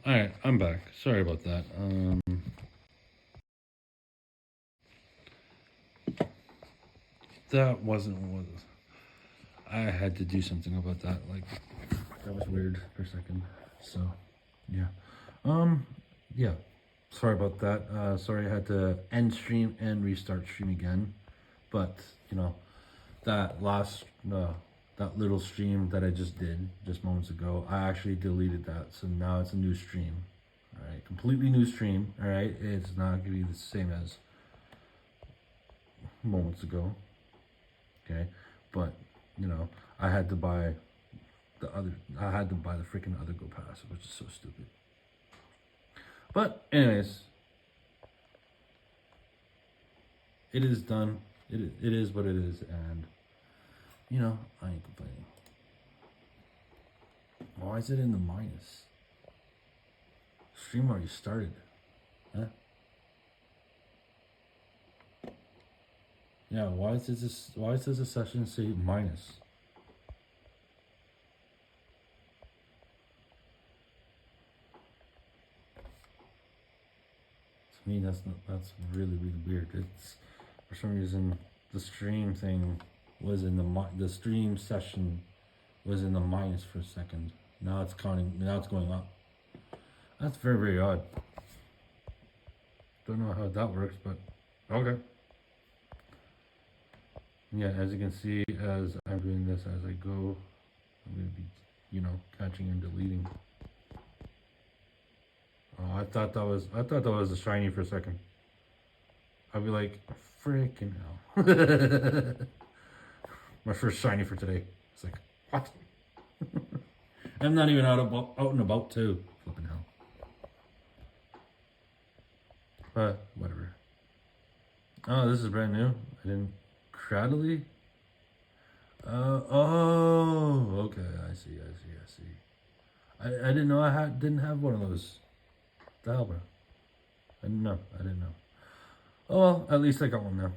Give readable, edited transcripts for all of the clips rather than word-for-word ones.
Alright, I'm back. Sorry about that. That wasn't what I had to do something about that. Like, that was weird for a second. So, yeah. Um, yeah. Sorry about that. Sorry I had to end stream and restart stream again. But, you know, that last, that little stream that I just did just moments ago, I actually deleted that. So now it's a new stream. All right, completely new stream. All right, it's not gonna be the same as moments ago. Okay, but you know, I had to buy I had to buy the freaking other Go Pass, which is so stupid. But anyways, it is done. It is what it is, and you know, I ain't complaining. Why is it in the minus? Stream already started. Huh? Yeah, why does this session say minus? To me, that's really weird. It's for some reason the stream thing was in the stream session was in the minus for a second. Now it's counting. Now it's going up. That's very odd. Don't know how that works, but okay. Yeah, as you can see, as I'm doing this as I go, I'm gonna be, you know, catching and deleting. Oh, I thought that was a shiny for a second. I'd be like, freaking hell. My first shiny for today. It's like, what? I'm not even out and about too. Flipping hell. But whatever. Oh, this is brand new. I didn't Cradley. Oh, okay. I see. I didn't know didn't have one of those. The hell, bro. I didn't know. Oh well, at least I got one now.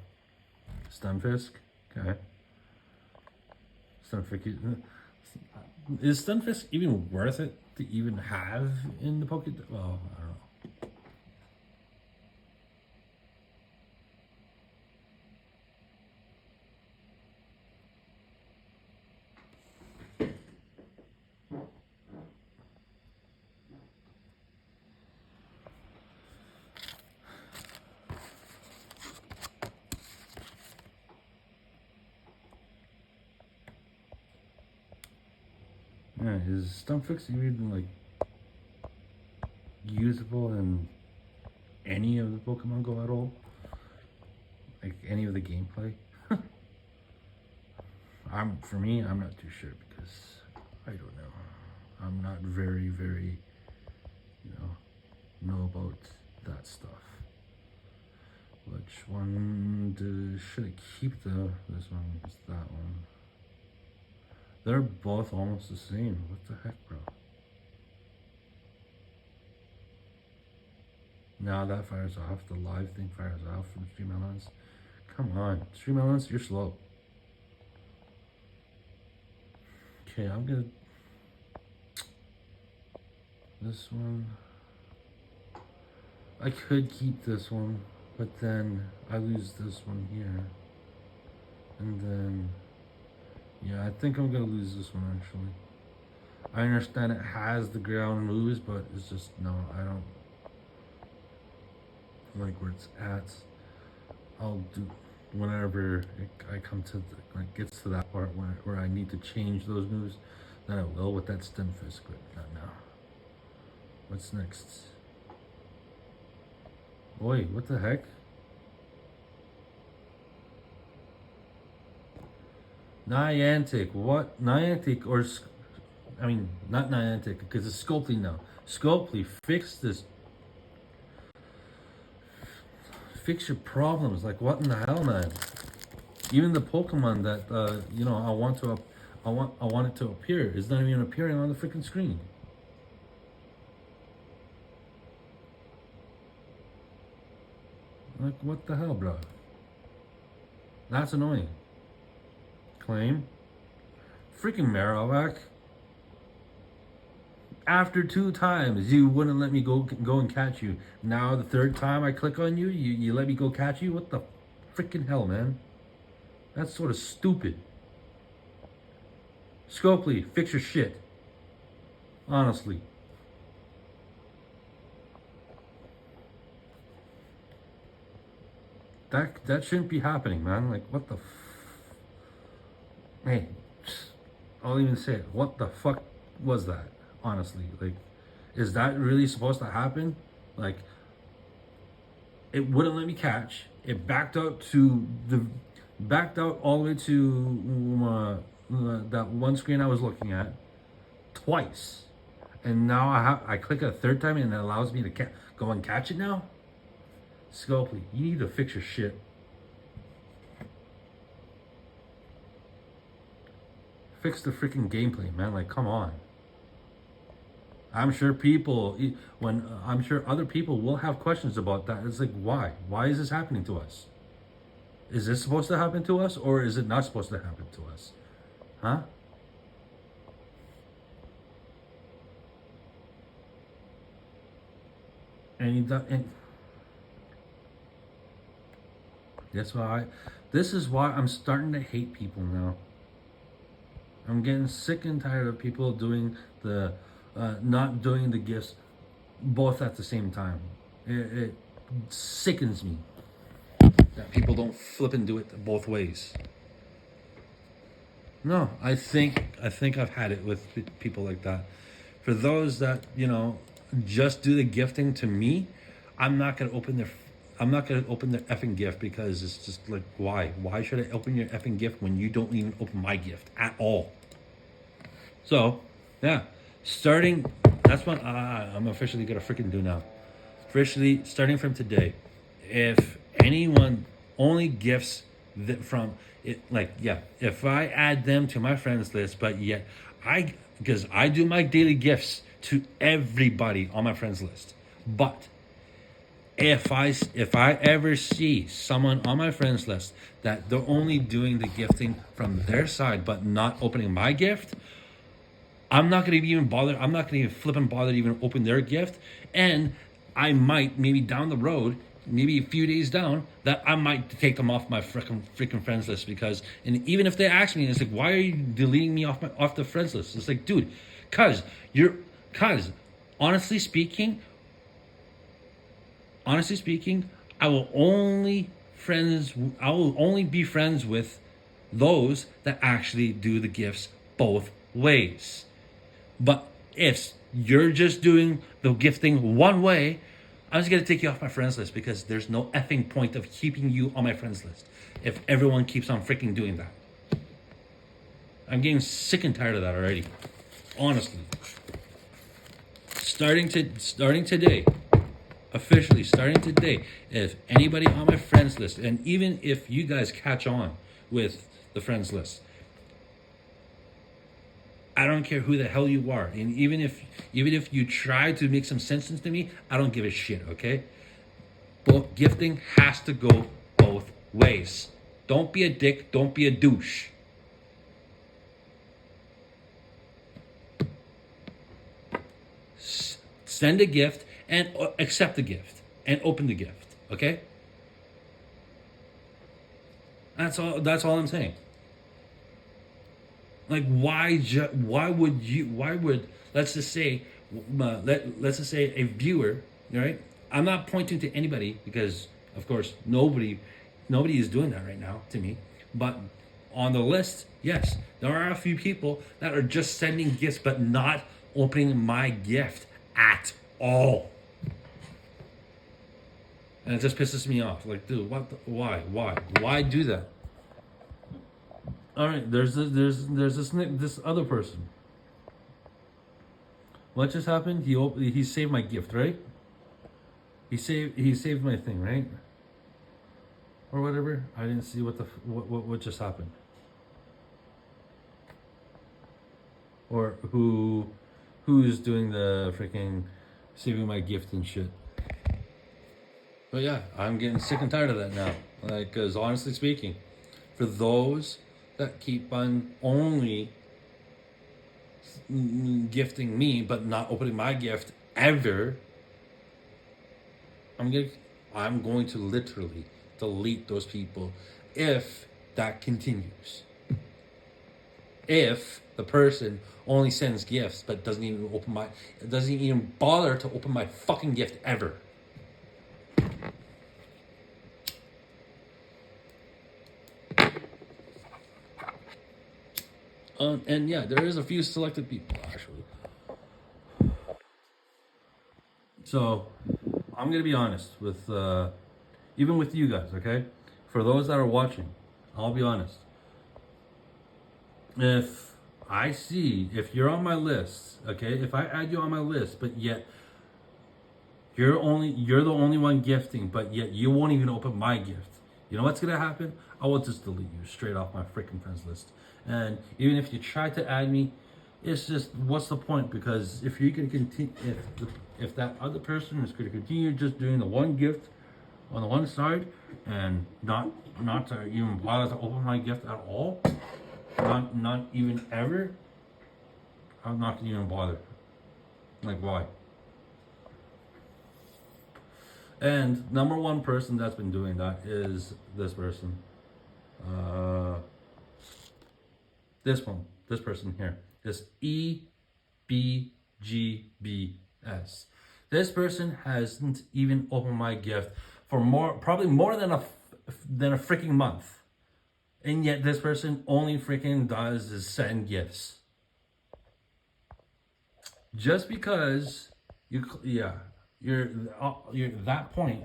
Stunfisk. Okay. Stunfisk. Is Stunfisk even worth it to even have in the Poké? Well, I don't know. Yeah, is Stunfisk even like usable in any of the Pokemon Go at all? Like any of the gameplay? For me, I'm not too sure because I don't know. I'm not very, you know about that stuff. Which one should I keep though? This one is that one. They're both almost the same. What the heck, bro? Now that fires off. The live thing fires off from Stream Elements. Come on, Stream Elements, you're slow. Okay, I'm gonna. This one. I could keep this one, but then I lose this one here. And then. Yeah, I think I'm gonna lose this one actually. I understand it has the ground moves, but it's just no, I don't like where it's at. I'll do whenever I come to gets to that part where I need to change those moves, then I will with that Stunfisk, but not now. What's next? Boy, what the heck? Niantic, what? Niantic or I mean, not Niantic because it's Sculpey now. Sculpey, fix this. Fix your problems. Like what in the hell, man? Even the Pokemon that you know I want it to appear is not even appearing on the freaking screen. Like what the hell, bro? That's annoying. Claim. Freaking Marowak. After 2 times, you wouldn't let me go and catch you. Now the third time I click on you, you let me go catch you? What the freaking hell, man? That's sort of stupid. Scopely, fix your shit. Honestly. That shouldn't be happening, man. Like, what the Hey, I'll even say it. What the fuck was that? Honestly, like, is that really supposed to happen? Like, it wouldn't let me catch. It backed out all the way to that one screen I was looking at twice, and now I click a third time and it allows me to go and catch it now. Scopely, you need to fix your shit. Fix the freaking gameplay, man. Like, come on. I'm sure I'm sure other people will have questions about that. It's like, why? Why is this happening to us? Is this supposed to happen to us, or is it not supposed to happen to us? Huh? And this is why I'm starting to hate people now. I'm getting sick and tired of people doing not doing the gifts both at the same time. It sickens me that people don't flip and do it both ways. No, I think I've had it with people like that. For those that just do the gifting to me, I'm not gonna open their effing gift, because it's just like, why? Why should I open your effing gift when you don't even open my gift at all? So, yeah, that's what I'm officially gonna freaking do now. Officially, starting from today, if anyone only gifts from it, like, yeah, if I add them to my friends list, but yet because I do my daily gifts to everybody on my friends list, but if I ever see someone on my friends list that they're only doing the gifting from their side but not opening my gift, I'm not gonna even bother. I'm not gonna even flip and bother to even open their gift. And I might, maybe down the road, maybe a few days down, that I might take them off my freaking friends list, because, and even if they ask me, it's like, why are you deleting me off the friends list? It's like, dude, cause honestly speaking, I will only be friends with those that actually do the gifts both ways. But if you're just doing the gifting one way, I'm just gonna take you off my friends list, because there's no effing point of keeping you on my friends list if everyone keeps on freaking doing that. I'm getting sick and tired of that already. Honestly. Starting today, officially starting today, if anybody on my friends list, and even if you guys catch on with the friends list, I don't care who the hell you are, and even if you try to make some sense into me, I don't give a shit. Okay, but gifting has to go both ways. Don't be a dick. Don't be a douche. Send a gift and accept the gift and open the gift. Okay, that's all I'm saying. Like, why would, let's just say a viewer, right? I'm not pointing to anybody, because of course nobody is doing that right now to me. But on the list, yes, there are a few people that are just sending gifts but not opening my gift at all. And it just pisses me off. Like, dude, why do that? All right, there's this other person. What just happened? He saved my gift, right? He saved my thing, right? Or whatever. I didn't see what just happened. Or who's doing the freaking saving my gift and shit. But yeah, I'm getting sick and tired of that now. Like, because honestly speaking, for those that keep on only gifting me but not opening my gift ever, I'm going to literally delete those people if that continues. If the person only sends gifts but doesn't even bother to open my fucking gift ever. And yeah, there is a few selected people actually. So I'm gonna be honest with even with you guys, okay? For those that are watching, I'll be honest. If you're on my list, okay, if I add you on my list, but yet you're the only one gifting, but yet you won't even open my gift, you know what's gonna happen? I will just delete you straight off my freaking friends list. And even if you try to add me, it's just, what's the point? Because if you can continue, if that other person is going to continue just doing the one gift on the one side and not to even bother to open my gift at all, not even ever, I'm not going to even bother. Like, why? And number one person that's been doing that is this person. This person here. This EBGBS. This person hasn't even opened my gift for probably more than a freaking month. And yet this person only freaking does is send gifts. Just because you're that point,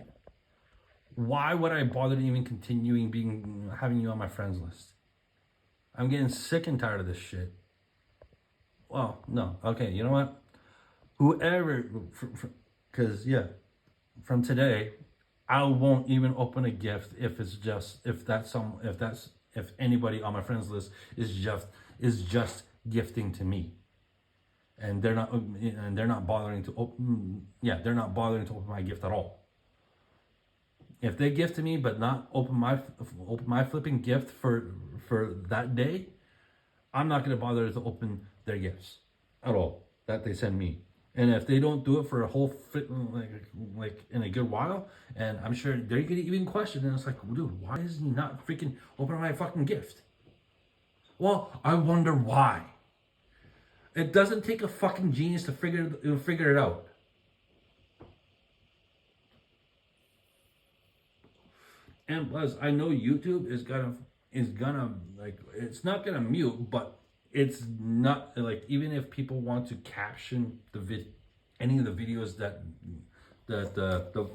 why would I bother to even continuing having you on my friends list? I'm getting sick and tired of this shit. Well, no. Okay, you know what? Whoever, because from today, I won't even open a gift if anybody on my friends list is just gifting to me, and they're not bothering to open. Yeah, they're not bothering to open my gift at all. If they gift to me but not open my flipping gift for that day, I'm not going to bother to open their gifts at all that they send me. And if they don't do it for a whole like in a good while, and I'm sure they're going to even question, and it's like, dude, why is he not freaking opening my fucking gift? Well, I wonder why. It doesn't take a fucking genius to figure it out. And plus, I know YouTube is gonna like, it's not gonna mute, but it's not like, even if people want to caption any of the videos that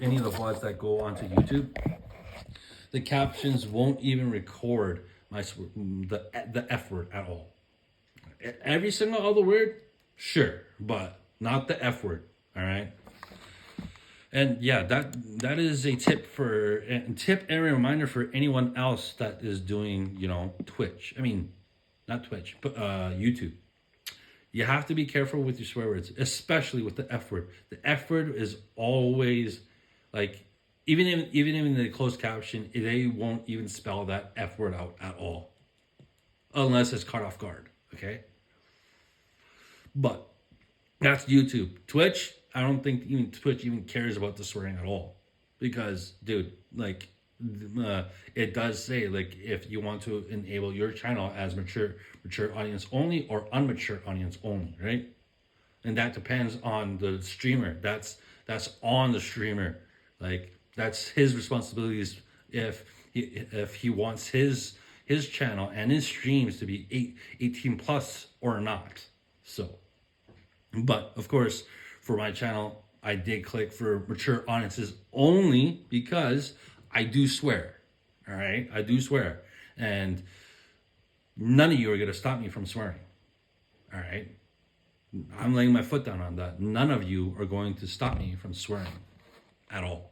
any of the VODs that go onto YouTube, the captions won't even record the F word at all. Every single other word, sure, but not the F word. All right. And yeah, that is a tip and reminder for anyone else that is doing, Twitch. I mean, not Twitch, but YouTube. You have to be careful with your swear words, especially with the F word. The F word is always, like, even in the closed caption, they won't even spell that F word out at all, unless it's caught off guard. Okay. But that's YouTube. Twitch, I don't think even Twitch even cares about the swearing at all, because, dude, like, it does say, like, if you want to enable your channel as mature audience only or unmature audience only, right? And that depends on the streamer. That's on the streamer. Like, that's his responsibilities if he wants his channel and his streams to be 18 plus or not. So, but of course, for my channel, I did click for mature audiences only because I do swear. All right, I do swear, and none of you are gonna stop me from swearing. All right, I'm laying my foot down on that. None of you are going to stop me from swearing at all.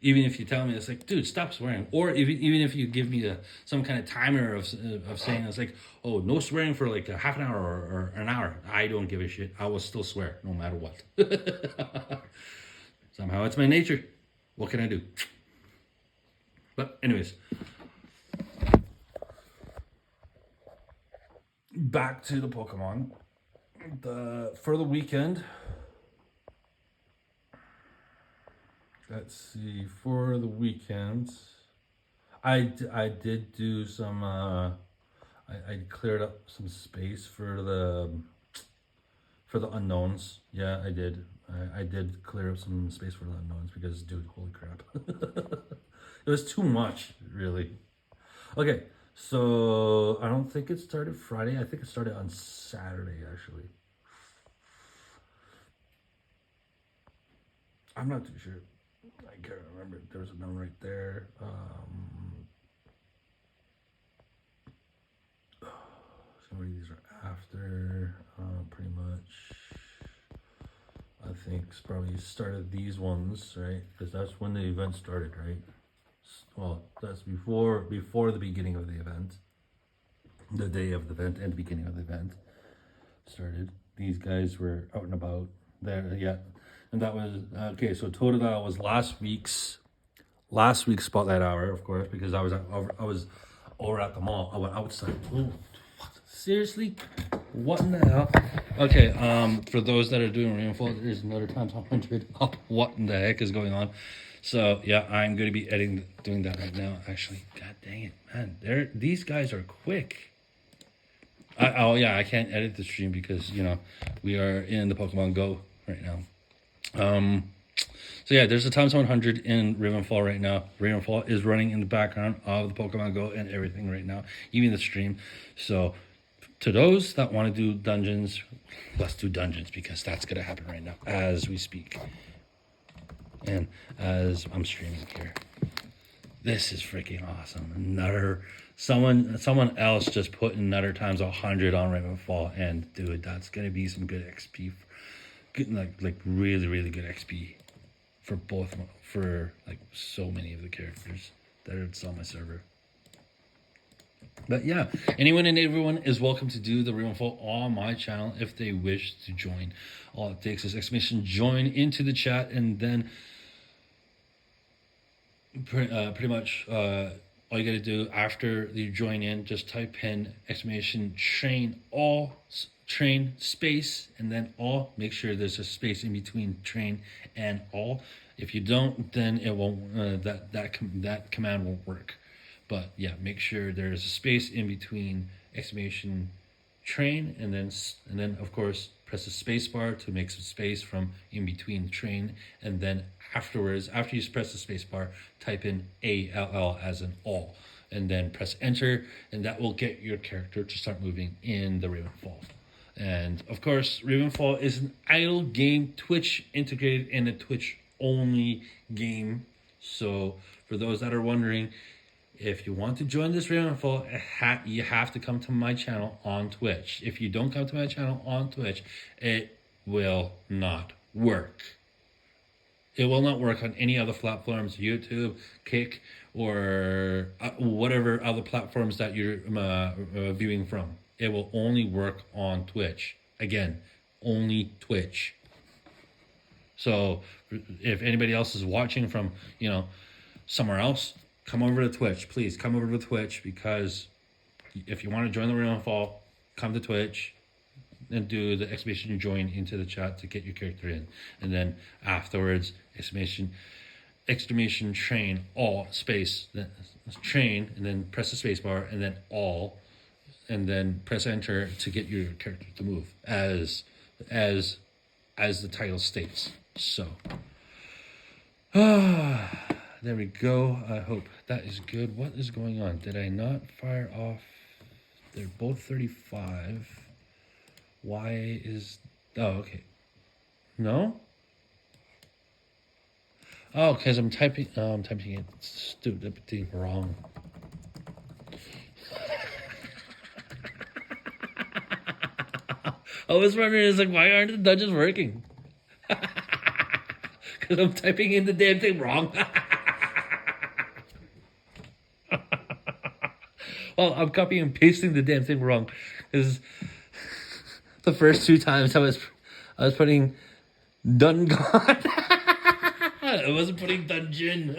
Even if you tell me, it's like, dude, stop swearing. Or even if you give me some kind of timer of saying, it's like, oh, no swearing for like a half an hour or an hour. I don't give a shit. I will still swear no matter what. Somehow it's my nature. What can I do? But anyways. back to the Pokemon. For the weekend, let's see. For the weekend, I did do some. I cleared up some space for the unknowns. Yeah, I did. I did clear up some space for the unknowns because, dude, holy crap, it was too much, really. Okay, so I don't think it started Friday. I think it started on Saturday, actually. I'm not too sure. I can't remember. There was a number right there. Some of these are after, pretty much. I think it's probably started these ones, right? Because that's when the event started, right? Well, that's before the beginning of the event. The day of the event and the beginning of the event started. These guys were out and about there, yeah. And that was okay. So total that was last week's spotlight hour, of course, because I was over at the mall. I went outside. Ooh, seriously, what in the hell? Okay, for those that are doing rainfall, there's another times 100. Oh, what in the heck is going on? So yeah, I'm gonna be doing that right now. Actually, god dang it, man, these guys are quick. Oh yeah, I can't edit the stream because we are in the Pokemon Go right now. So yeah, there's a times 100 in Ravenfall right now. Ravenfall is running in the background of the Pokemon Go and everything right now, even the stream. So to those that want to do dungeons, let's do dungeons because that's gonna happen right now as we speak. And as I'm streaming here. This is freaking awesome. Another someone else just put another times 100 on Ravenfall, and dude, that's gonna be some good XP, good, like really really good XP for like so many of the characters that are on my server. But yeah, anyone and everyone is welcome to do the Ravenfall on my channel if they wish to join. All it takes is exclamation join into the chat, and then pretty much all you gotta do after you join in, just type in exclamation train space, and then all. Make sure there's a space in between train and all. If you don't, then it won't. That command won't work. But yeah, make sure there's a space in between exclamation train, and then of course press the space bar to make some space from in between the train, and then afterwards, after you press the space bar, type in ALL as in all, and then press enter, and that will get your character to start moving in the Ravenfall. And of course, Ravenfall is an idle game, Twitch integrated in a Twitch only game. So for those that are wondering, if you want to join this Ravenfall, you have to come to my channel on Twitch. If you don't come to my channel on Twitch, it will not work. It will not work on any other platforms, YouTube, Kick, or whatever other platforms that you're viewing from. It will only work on Twitch. Again, only Twitch. So if anybody else is watching from, somewhere else, come over to Twitch. Please come over to Twitch, because if you want to join the Ravenfall, come to Twitch and do the exclamation join into the chat to get your character in. And then afterwards, exclamation train all space train, and then press the space bar, and then all, and then press enter to get your character to move as the title states. So there we go. I hope that is good. What is going on? Did I not fire off? They're both 35. Why is... Oh, okay. No? Oh, because I'm typing it stupid thing wrong. I was wondering, why aren't the dungeons working? Because I'm typing in the damn thing wrong. Well, I'm copying and pasting the damn thing wrong. Because the first two times I was putting done gone. I wasn't putting dungeon.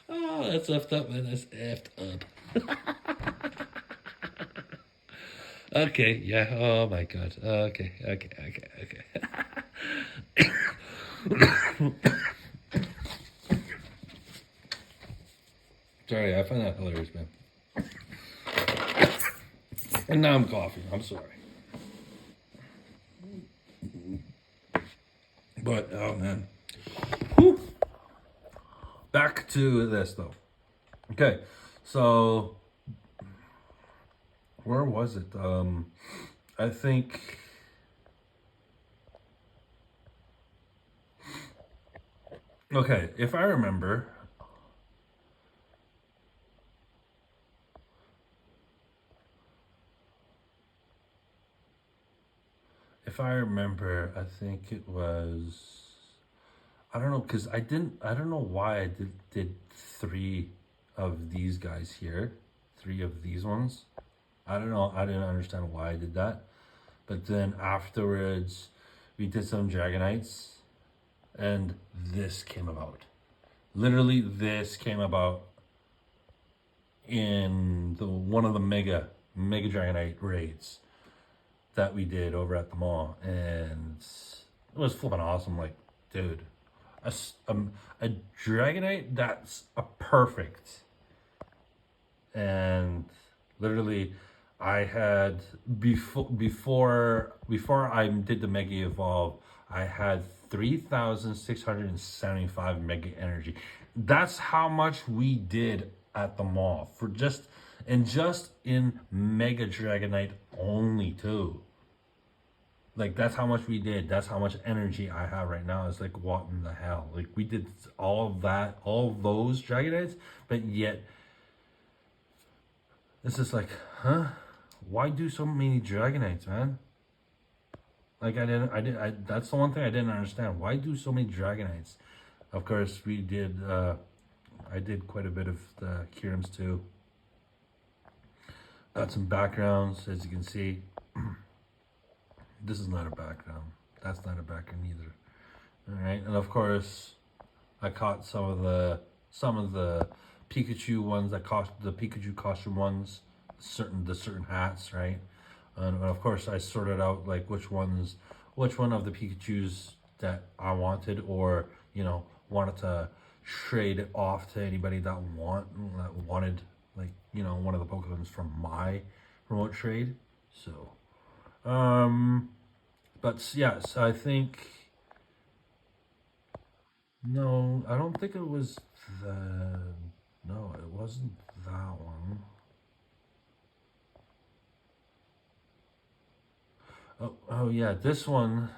Oh, that's effed up, man. That's effed up. Okay, yeah. Oh my god. Okay, okay, okay, okay. Sorry, I find that hilarious, man. And now I'm coughing. I'm sorry. But oh man. Whew. Back to this though. Okay, so where was it? I think. Okay, if I remember, I think it was. I don't know, cause I didn't. I don't know why I did three of these guys here, three of these ones. I don't know. I didn't understand why I did that. But then afterwards, we did some Dragonites, and this came about. Literally, this came about in the one of the mega Dragonite raids that we did over at the mall, and it was flipping awesome. Like, dude, a, a Dragonite that's a perfect, and literally, I had before I did the Mega Evolve, I had 3,675 Mega Energy. That's how much we did at the mall for just in Mega Dragonite only too. Like that's how much we did. That's how much energy I have right now. It's like what in the hell? Like we did all of that, all of those Dragonites, but yet it's just like, huh? Why do so many Dragonites, man? Like that's the one thing I didn't understand. Why do so many Dragonites? Of course, I did quite a bit of the Kirams too. Got some backgrounds, as you can see. This is not a background. That's not a background either. All right, and of course, I caught some of the Pikachu ones that cost the Pikachu costume ones, the certain hats, right? And of course, I sorted out like which one of the Pikachu's that I wanted, or wanted to trade it off to anybody that wanted like one of the Pokemons from my remote trade. So, but yes, I think no, I don't think it was the no, it wasn't that one. Oh yeah, this one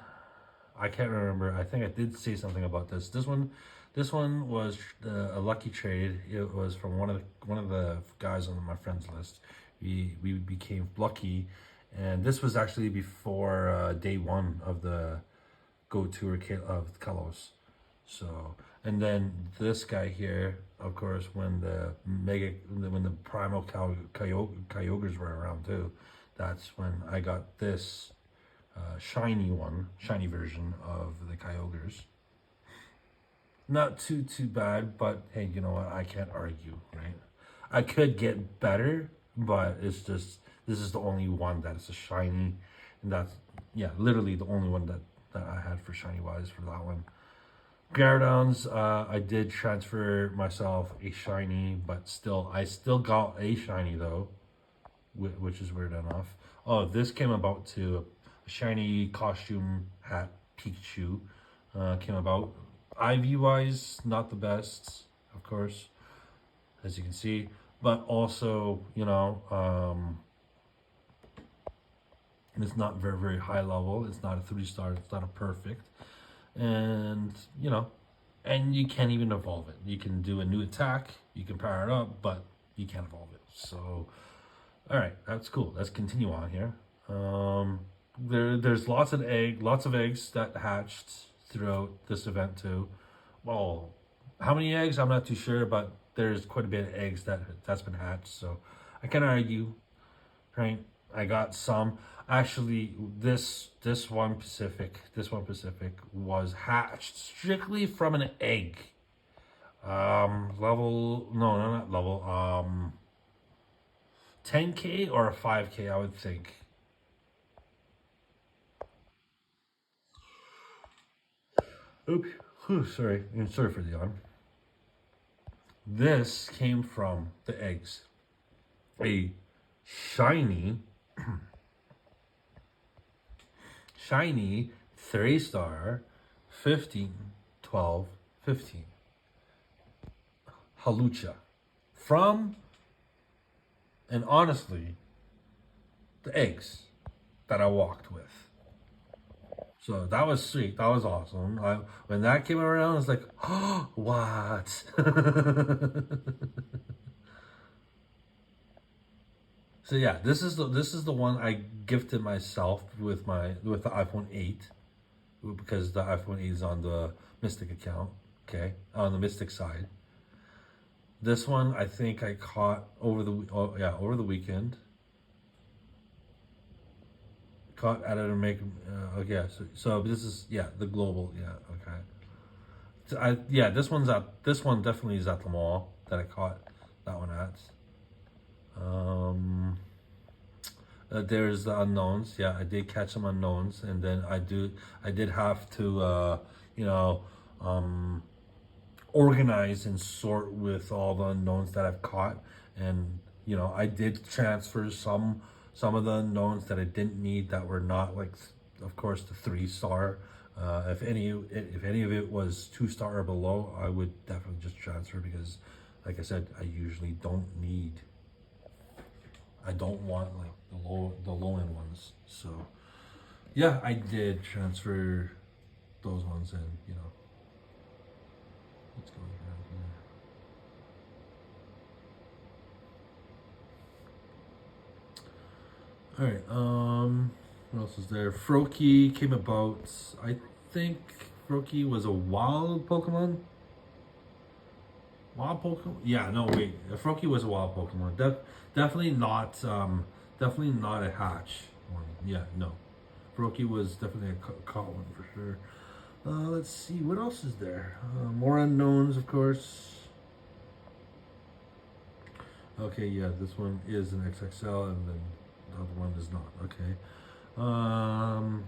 I can't remember. I think I did say something about this. This one was a lucky trade. It was from one of the guys on my friends list. We became lucky, and this was actually before day one of the go tour of Kalos. So, and then this guy here, of course, when the primal Kyogres were around too, that's when I got this shiny version of the Kyogres. Not too bad, but hey, you know what? I can't argue, right? I could get better, but it's just this is the only one that is a shiny, and that's yeah, literally the only one that I had for shiny wise for that one. Gyarados, I did transfer myself a shiny, but I still got a shiny though, which is weird enough. Oh, this came about to a shiny costume hat Pikachu came about. IV wise, not the best, of course, as you can see, but also it's not very high level. It's not a 3-star. It's not a perfect, and and you can't even evolve it. You can do a new attack. You can power it up, but you can't evolve it. So, all right, that's cool. Let's continue on here. There's lots of eggs that hatched throughout this event too. Well, how many eggs? I'm not too sure, but there's quite a bit of eggs that's been hatched. So I can't argue, right? I got some. Actually, this one Pacific was hatched strictly from an egg. Level no, not level. 10K or a 5K, I would think. Oops. Whew, sorry. Sorry for the yawn. This came from the eggs. A shiny, shiny 3-star 15, 12, 15 halucha from, and honestly, the eggs that I walked with. So that was sweet. That was awesome. When that came around, I was like, oh, what? So yeah, this is the one I gifted myself with the iPhone 8, because the iPhone 8 is on the Mystic account. Okay, on the Mystic side. This one I think I caught over the weekend. Caught at a make. Okay, so this is the global. Yeah, okay. This one definitely is at the mall that I caught that one at. Um, there's the unknowns. Yeah, I did catch some unknowns, and then I did have to you know um organize and sort with all the unknowns that I've caught, and I did transfer some of the unknowns that I didn't need, that were not like, of course, the 3-star. If any of it was 2-star or below, I would definitely just transfer, because, like I said, I don't want like the low end ones. So yeah, I did transfer those ones, and what's going on here. All right. What else is there? Froakie came about. I think Froakie was a wild Pokemon. Wild Pokemon? Yeah. No, wait. Froakie was a wild Pokemon. Definitely not. Definitely not a hatch one. Yeah. No. Froakie was definitely a caught one for sure. Let's see. What else is there? More unknowns, of course. Okay, yeah, this one is an XXL, and then the other one is not. Okay. Um.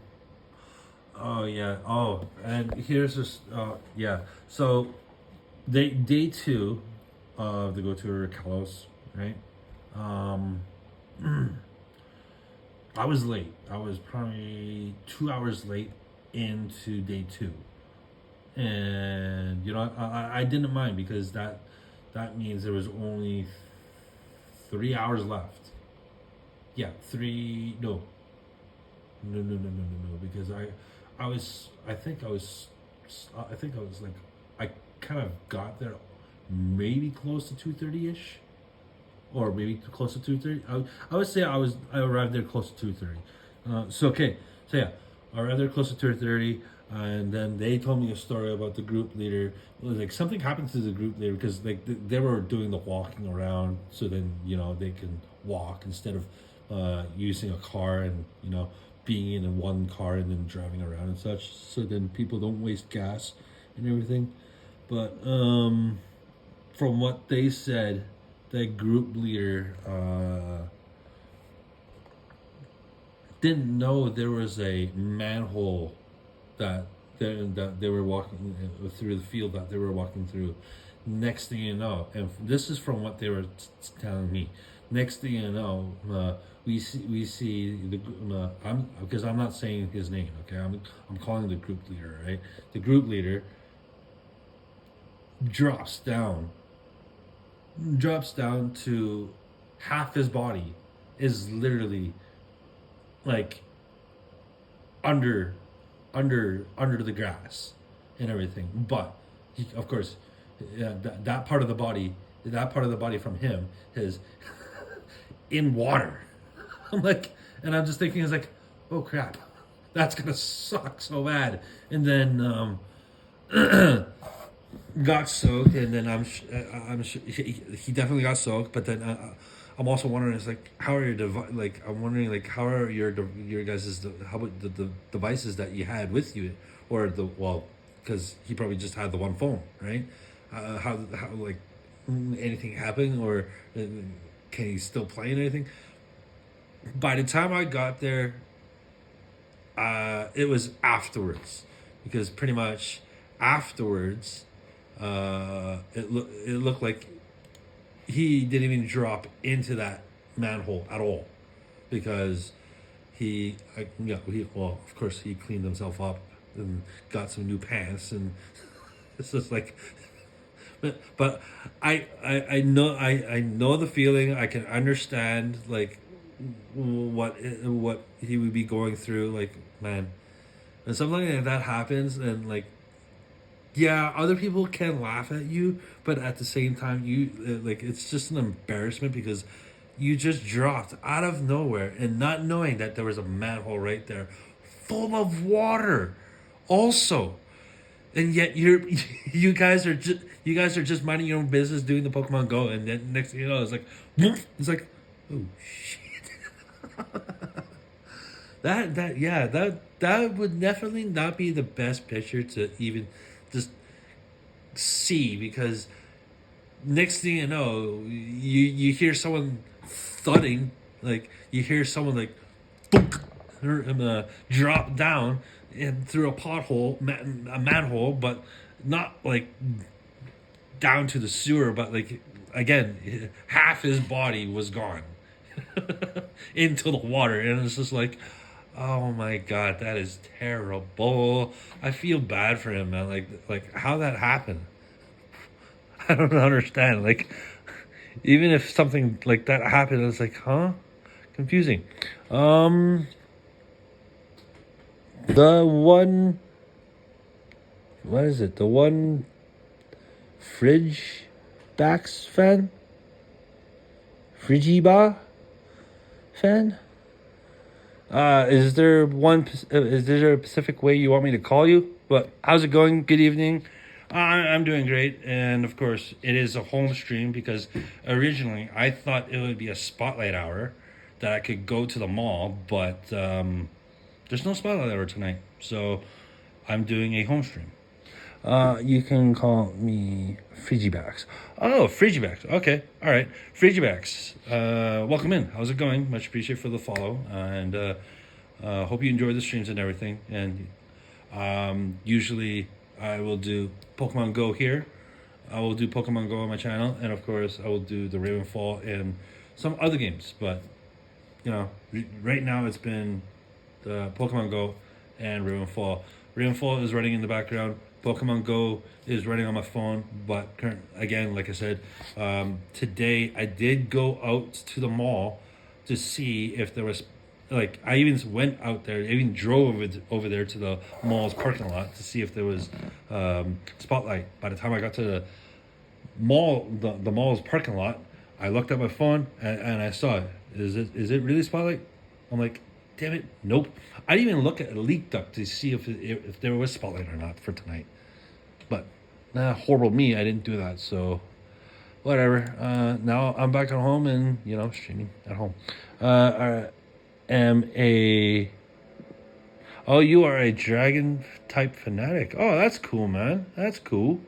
Oh yeah. Oh, and here's this. Yeah. So, day two of the Go Tour Kalos, right? Um. I was late. I was probably 2 hours late into day two, and I didn't mind, because that means there was only 3 hours left. Yeah, three. No, no. Because I think I was like, I kind of got there maybe close to 2:30 ish, or maybe close to 2:30. I would say I arrived there close to 2:30. So okay, so yeah, I arrived there close to 2:30, and then they told me a story about the group leader. It was like something happened to the group leader, because like they were doing the walking around, so then they can walk instead of using a car, and being in one car and then driving around and such. So then people don't waste gas and everything. But from what they said, the group leader didn't know there was a manhole that they were walking through the field that they were walking through. Next thing you know, and this is from what they were telling me. Next thing you know, we see the because I'm not saying his name. Okay, I'm calling the group leader. Right, the group leader drops down to half his body is literally like under under the grass and everything. But of course, yeah, that part of the body from him is in water. I'm like, and I'm just thinking, it's like, oh crap, that's gonna suck so bad. And then got soaked, and then I'm sure he definitely got soaked. But then I'm also wondering, it's like, how are I'm wondering, like, how are your guys's how about the devices that you had with you, or because he probably just had the one phone, right? How like anything happened, or can he still play anything? By the time I got there, it was afterwards, because pretty much afterwards, it looked like he didn't even drop into that manhole at all, because well, of course, he cleaned himself up and got some new pants, and it's just like, but I know, I know the feeling. I can understand like what he would be going through. Like, man, and something like that happens, and like, yeah, other people can laugh at you, but at the same time, you like, it's just an embarrassment because you just dropped out of nowhere and not knowing that there was a manhole right there, full of water, also, and yet you guys are just minding your own business, doing the Pokemon Go, and then next thing you know, it's like, whoop, it's like, oh shit. That would definitely not be the best picture to even just see, because next thing you know, you hear someone thudding, like you hear someone like boom, drop down and through a pothole, a manhole, but not like down to the sewer, but like, again, half his body was gone into the water, and it's just like, oh my god, that is terrible. I feel bad for him, man. Like how that happened. I don't understand. Like, even if something like that happened, it's like, huh? Confusing. The one, what is it? The one fridge backs fan? Frigiba fan? Is there is there a specific way you want me to call you? But how's it going? Good evening. I'm doing great, and of course, it is a home stream because originally I thought it would be a spotlight hour that I could go to the mall, but there's no spotlight hour tonight, so I'm doing a home stream. You can call me Frigibax. Oh, Frigibax. Okay, all right, Frigibax. Welcome in. How's it going? Much appreciated for the follow, and hope you enjoy the streams and everything. And usually I will do Pokemon Go here. I will do Pokemon Go on my channel, and of course I will do the Ravenfall and some other games. But you know, right now it's been the Pokemon Go and Ravenfall. Ravenfall is running in the background. Pokemon Go is running on my phone, but again, like I said, today I did go out to the mall to see if there was, like, I even went out there, I even drove over there to the mall's parking lot to see if there was spotlight. By the time I got to the mall, the mall's parking lot, I looked at my phone and I saw it. Is it really spotlight? I'm like, damn it, nope. I didn't even look at leekduck to see if there was spotlight or not for tonight. But horrible me, I didn't do that. So whatever. Now I'm back at home and streaming at home. I am a. Oh, you are a dragon type fanatic. Oh, that's cool, man. That's cool.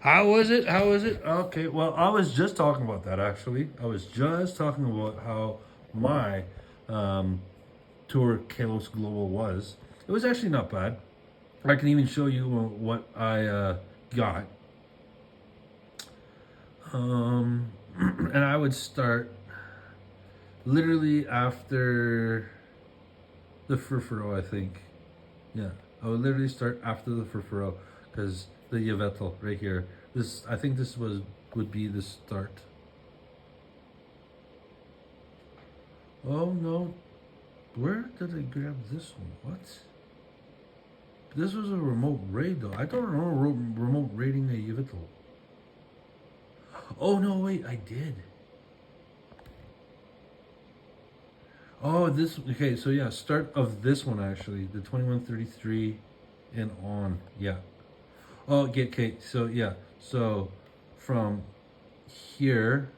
How was it? How was it? Okay, well, I was just talking about that, actually. I was just talking about how my tour Kalos Global was. It was actually not bad. I can even show you what I got. And I would start literally after the Furfuro, I think. Yeah, I would literally start after the Furfuro, because the Yveltal right here. I think this would be the start. Oh no, where did I grab this one? What? This was a remote raid though. I don't remember remote raiding a Yveltal. Oh no, wait, I did. Oh, okay, so yeah, start of this one actually, the 2133 and on, yeah. Oh, okay, so yeah, so from here,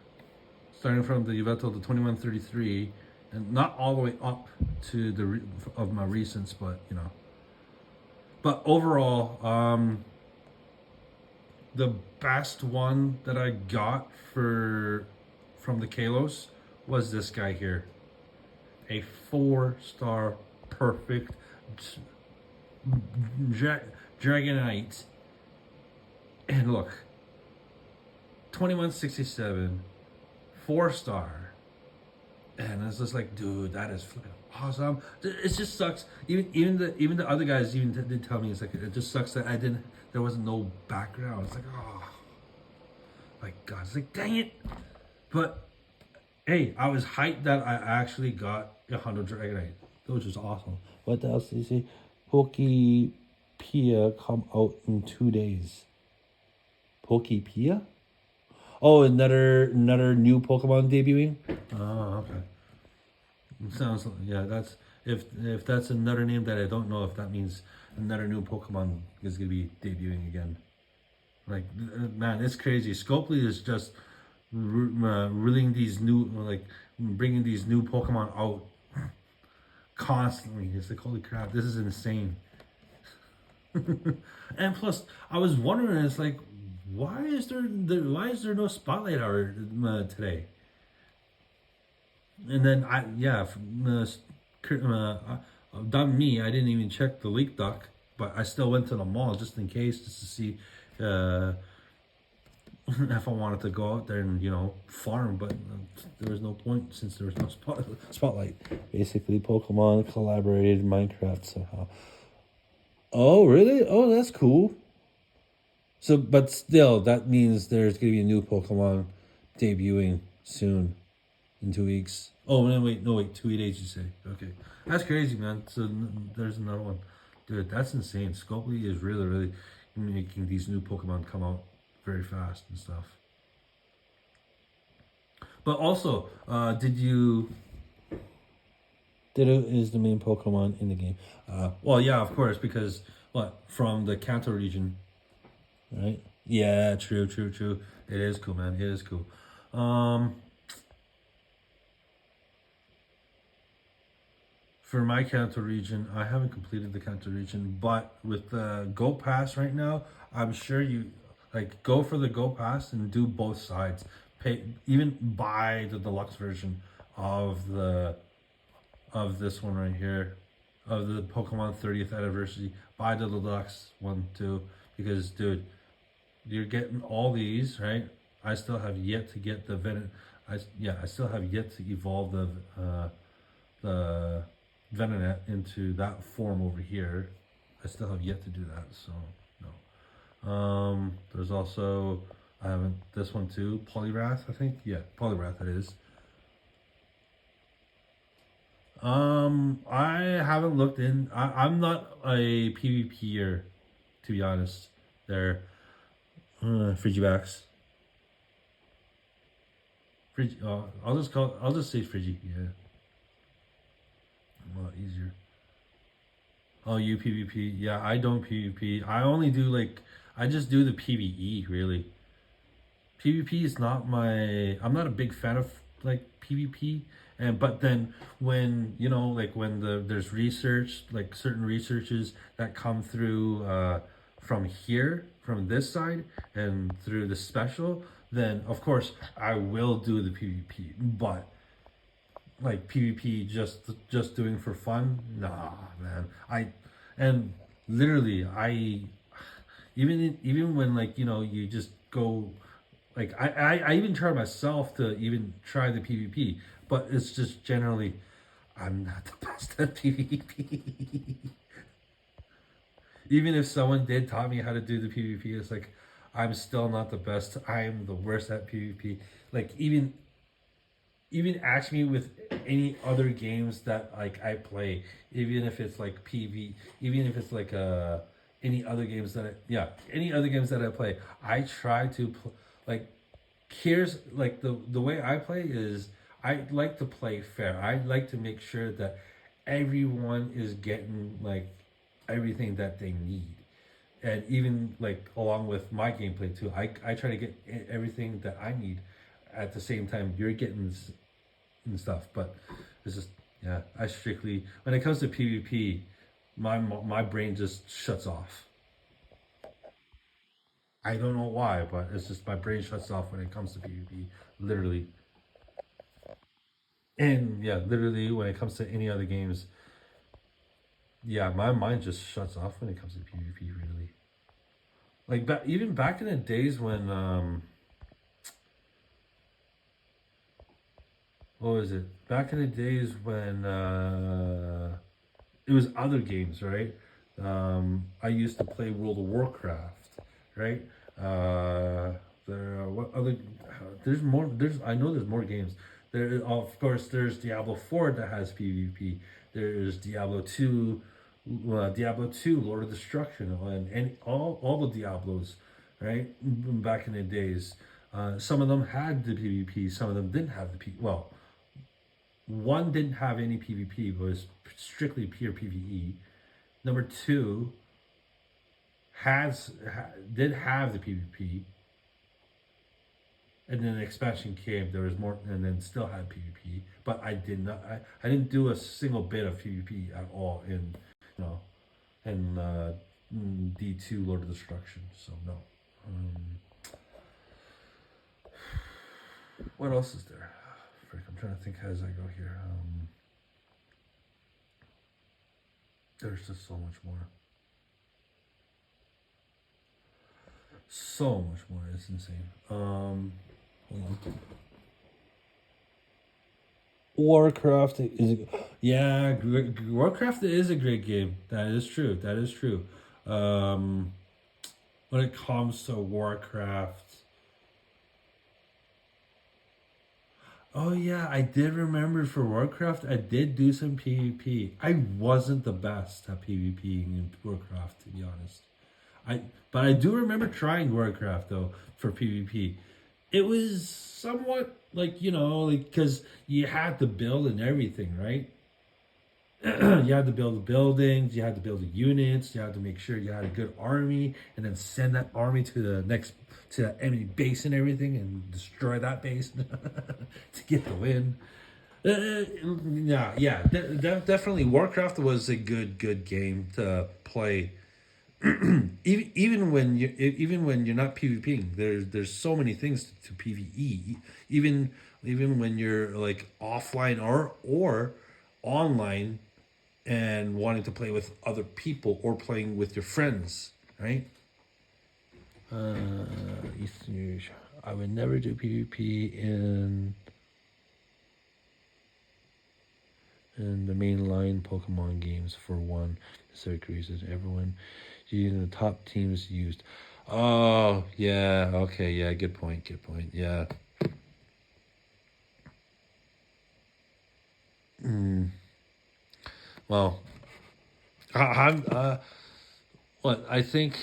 starting from the Yveltal to 2133, and not all the way up to of my recents, but But overall, the best one that I got from the Kalos was this guy here. A 4-star perfect Dragonite, and look, 2167, 4-star. And it's just like, dude, that is flipping awesome. It just sucks. Even the other guys even did tell me, it's like, it just sucks that there wasn't no background. It's like, oh my god, it's like, dang it. But hey, I was hyped that I actually got 100 Dragonite, which is awesome. What else did you see? Pokepia come out in 2 days. Pokepia? Oh, another new Pokemon debuting. Oh, okay. It sounds, yeah. That's if that's another name that I don't know if that means another new Pokemon is gonna be debuting again. Like, man, it's crazy. Scopely is just reeling these new, like, bringing these new Pokemon out constantly. It's like, holy crap, this is insane. And plus, I was wondering, it's like, why is there no spotlight hour today? And then done me. I didn't even check the leekduck, but I still went to the mall just in case, just to see if I wanted to go out there and farm. But there was no point since there was no spotlight. Basically, Pokemon collaborated Minecraft somehow. Oh, really? Oh, that's cool. So, but still, that means there's gonna be a new Pokemon debuting soon, in 2 weeks. Oh, no, wait, 2 days you say? Okay, that's crazy, man. So there's another one, dude. That's insane. Scopely is really making these new Pokemon come out very fast and stuff. But also, Ditto is the main Pokemon in the game. Well, yeah, of course, because from the Kanto region, right? Yeah, true. It is cool, man. It is cool. For my Kanto region, I haven't completed the Kanto region, but with the Go Pass right now, I'm sure you go for the Go Pass and do both sides. Even buy the deluxe version of this one right here, of the Pokemon 30th anniversary. Buy the deluxe one too, because dude, you're getting all these, right? I still have yet to get the I still have yet to evolve the Venonat into that form over here. I still have yet to do that, so no. There's also, I haven't, this one too, Poliwrath, I think. Yeah, Poliwrath it is. I haven't looked in. I'm not a PvPer, to be honest. They're Frigibacks. I'll just say Frigi. Yeah, a lot easier. Oh, you PvP? Yeah, I don't PvP. I only do I just do the PvE really. PvP is not my. I'm not a big fan of PvP. But then when when there's research, certain researches that come through from here, from this side, and through the special, then of course I will do the PvP. But PvP just doing for fun, nah, man. And literally even when you just go, I even try myself to even try the PvP, but it's just generally I'm not the best at PvP. Even if someone did taught me how to do the PvP, it's I'm still not the best. I'm the worst at PvP. Even ask me with any other games that I play, even if it's PV, even if it's any other games any other games that I play, I try to here's the way I play is I like to play fair. I like to make sure that everyone is getting everything that they need, and even along with my gameplay too. I try to get everything that I need at the same time you're getting and stuff. But it's just, yeah, I strictly, when it comes to PvP, my brain just shuts off. I don't know why, but it's just my brain shuts off when it comes to PvP, literally. And yeah, literally when it comes to any other games, yeah, my mind just shuts off when it comes to PvP. Really, like even back in the days when what was it? Back in the days when it was other games, right? I used to play World of Warcraft, right? Uh, there, what other? There's more. I know there's more games. There, of course, there's Diablo 4 that has PvP. There's Diablo 2, Diablo 2, Lord of Destruction, and all the Diablos, right? Back in the days, some of them had the PvP. Some of them didn't have the Well, one didn't have any PvP, but was strictly pure PvE. Number two did have the PvP, and then the expansion came. There was more, and then still had PvP. But I did not. I didn't do a single bit of PvP at all in you know in D2 Lord of Destruction. So no. What else is there? Frick, I'm trying to think as I go here. There's just so much more. So much more. It's insane. Hold on. Warcraft is, yeah, Warcraft is a great game. That is true. That is true. Um, when it comes to Warcraft, oh yeah, I did remember for Warcraft, I did do some PvP. I wasn't the best at PvPing in Warcraft, to be honest. I but I do remember trying Warcraft though for PvP. It was somewhat like like because you had to build and everything, right? You had to build the buildings, you had to build the units, you had to make sure you had a good army, and then send that army to the enemy base and everything, and destroy that base to get the win. Definitely. Warcraft was a good game to play. Even when you're not PvPing, there's so many things to PvE. Even when you're like offline or online and wanting to play with other people or playing with your friends, right? Eastern I would never do PvP in the mainline Pokemon games for one specific reason. Everyone using the top teams used. Oh yeah, okay, yeah, good point, yeah. Well, I'm what I think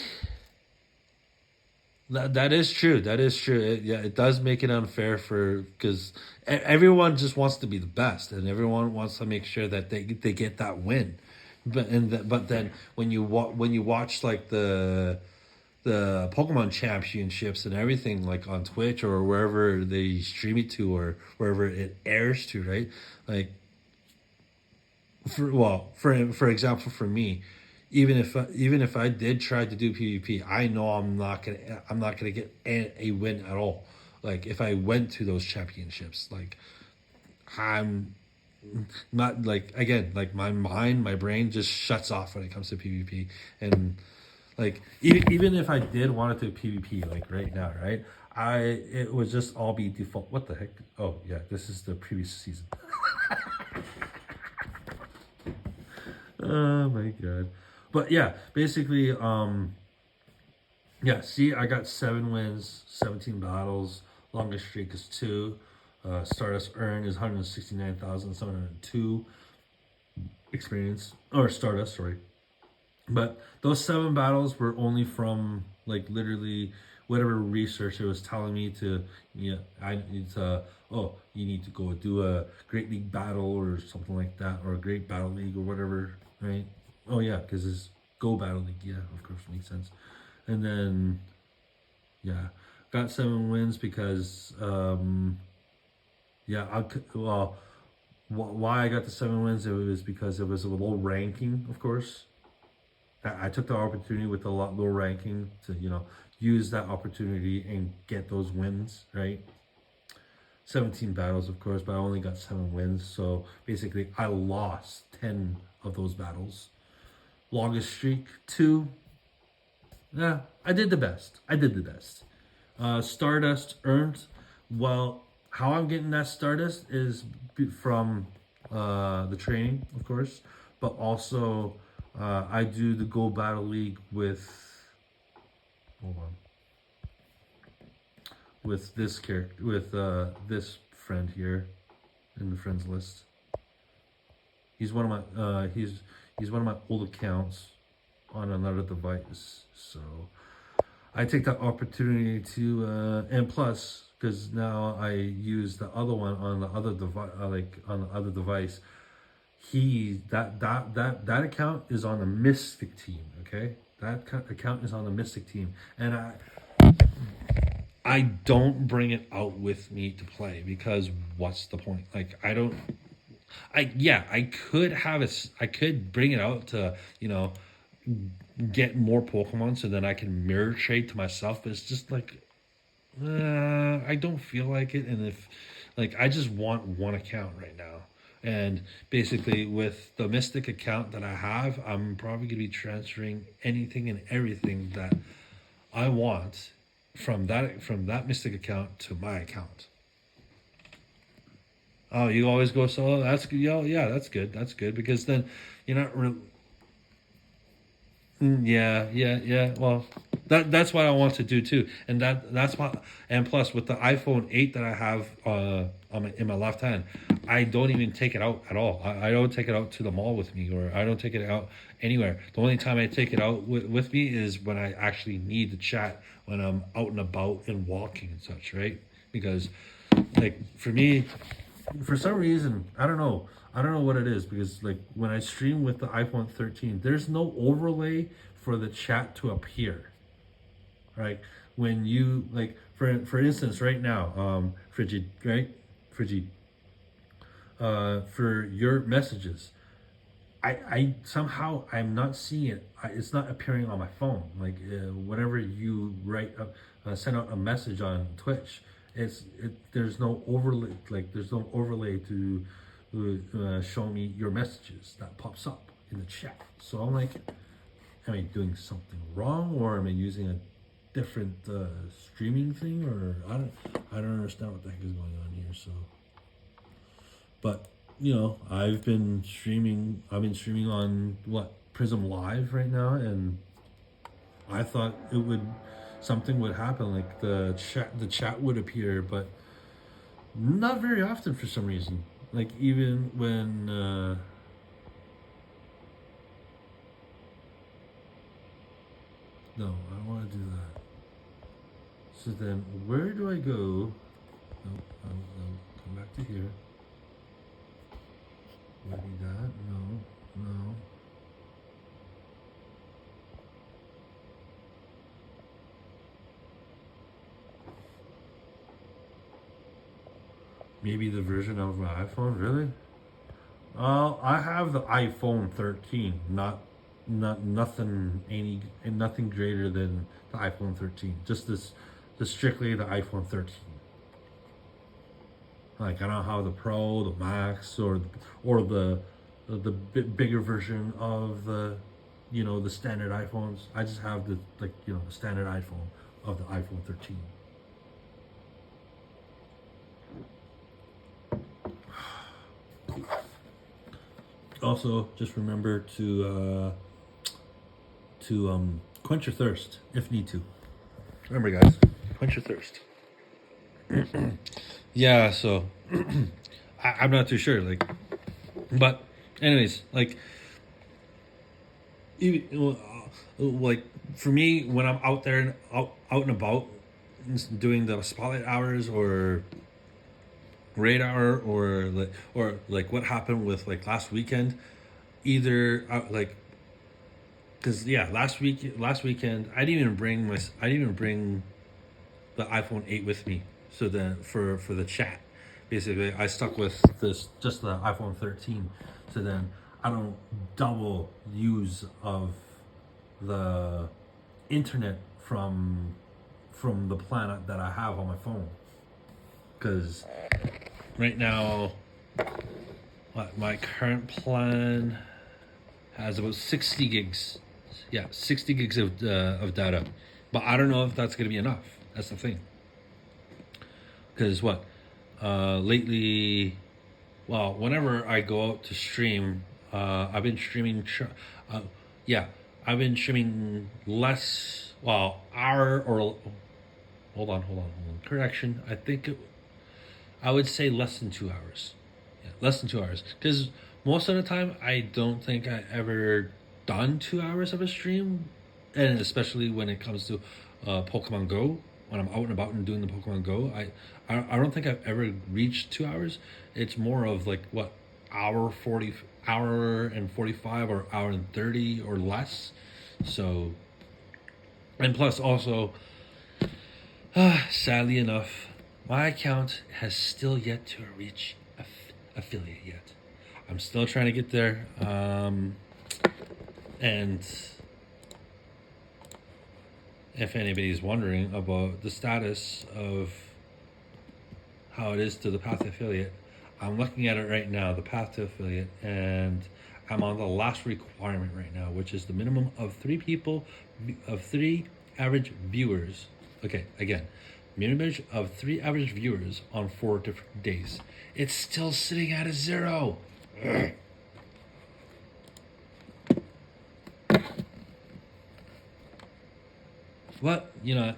that is true. That is true. Yeah, it does make it unfair for because everyone just wants to be the best, and everyone wants to make sure that they get that win. But then when you watch like the Pokemon Championships and everything like on Twitch or wherever they stream it to or wherever it airs to, right? Like for example, for me, even if I did try to do PvP, I know I'm not gonna get a win at all. Like if I went to those championships, like I'm not like again like my brain just shuts off when it comes to PvP and like even if I did want to do PvP like right now, right? It would just all be default. What the heck? Oh yeah, this is the previous season. Oh my god. But yeah, basically, yeah, see, I got 7 wins, 17 battles, longest streak is 2. Stardust earned is 169,702 experience. Or Stardust, sorry. But those 7 battles were only from like literally whatever research it was telling me to, I need to, oh, you need to go do a Great League battle or something like that, or a Great Battle League or whatever, right? Oh, yeah, because it's Go Battle League. Yeah, of course, makes sense. And then, yeah, got 7 wins because, yeah, why I got the 7 wins, it was because it was a low ranking, of course. I took the opportunity with a lot low ranking to, use that opportunity and get those wins, right? 17 battles, of course, but I only got 7 wins. So basically, I lost 10 of those battles. longest streak. 2, yeah, I did the best. I did the best. Stardust earned. Well, how I'm getting that Stardust is from the training, of course, but also I do the Go Battle League with. Hold on. With this character, with this friend here, in the friends list. He's one of my he's one of my old accounts on another device. So I take that opportunity to and plus because now I use the other one on the other device, like on the other device. That account is on the Mystic team. Okay, account is on the Mystic team, and I don't bring it out with me to play because what's the point? Like I could have it. I could bring it out to get more Pokemon so then I can mirror trade to myself. But it's just like I don't feel like it, and if like I just want one account right now. And basically, with the Mystic account that I have, I'm probably gonna be transferring anything and everything that I want from that Mystic account to my account. Oh, you always go solo? That's good. Yeah, that's good. That's good because then you're not. Yeah. Well, that's what I want to do too, and that's why. And plus, with the iPhone 8 that I have in my left hand, I don't even take it out at all. I don't take it out to the mall with me, or I don't take it out anywhere. The only time I take it out with me is when I actually need to chat when I'm out and about and walking and such, right? Because, like for me, for some reason, I don't know. I don't know what it is because like when I stream with the iPhone 13, there's no overlay for the chat to appear. Right? When you like for instance right now, Frigid, right? Frigid. For your messages. I somehow I'm not seeing it. It's not appearing on my phone. Like whenever you send out a message on Twitch, there's no overlay. Like there's no overlay to show me your messages that pops up in the chat. So I'm like, am I doing something wrong, or am I using a different streaming thing, or I don't understand what the heck is going on here. So, but I've been streaming on Prism Live right now, and I thought something would happen, like the chat would appear, but not very often for some reason. Like even when no, I don't want to do that. So then where do I go? No, come back to here. Would be that? No. Maybe the version of my iPhone, really? I have the iPhone 13, nothing greater than the iPhone 13. Just strictly the iPhone 13. Like I don't have the Pro, the Max, or the bigger version of the the standard iPhones. I just have the the standard iPhone of the iPhone 13. Also, just remember to quench your thirst if need to. Remember, guys, quench your thirst. Yeah, so I'm not too sure, like, but anyways, like, even, like for me, when I'm out there and out and about, doing the spotlight hours or radar or like what happened with like last weekend, either like because last weekend I didn't even bring the iPhone 8 with me. So then for the chat, basically I stuck with just the iPhone 13. So then I don't double use of the internet from the plan that I have on my phone. Because right now my current plan has about 60 gigs. Yeah, 60 gigs of data. But I don't know if that's going to be enough. That's the thing. Because what? Lately, well, whenever I go out to stream, I've been streaming. Yeah, I've been streaming less. Well, hour or hold on. Correction. I would say less than 2 hours. Yeah, less than 2 hours. Because most of the time, I don't think I ever done 2 hours of a stream, and especially when it comes to Pokemon Go. When I'm out and about and doing the Pokemon Go, I don't think I've ever reached 2 hours. It's more of like what hour and 45 or hour and 30 or less. So, and plus also, sadly enough, my account has still yet to reach affiliate yet. I'm still trying to get there. And if anybody's wondering about the status of how it is to the path to affiliate, I'm looking at it right now, the path to affiliate, and I'm on the last requirement right now, which is the minimum of 3 average viewers. Okay, again, minimum of 3 average viewers on 4 different days. It's still sitting at a 0. What? You know,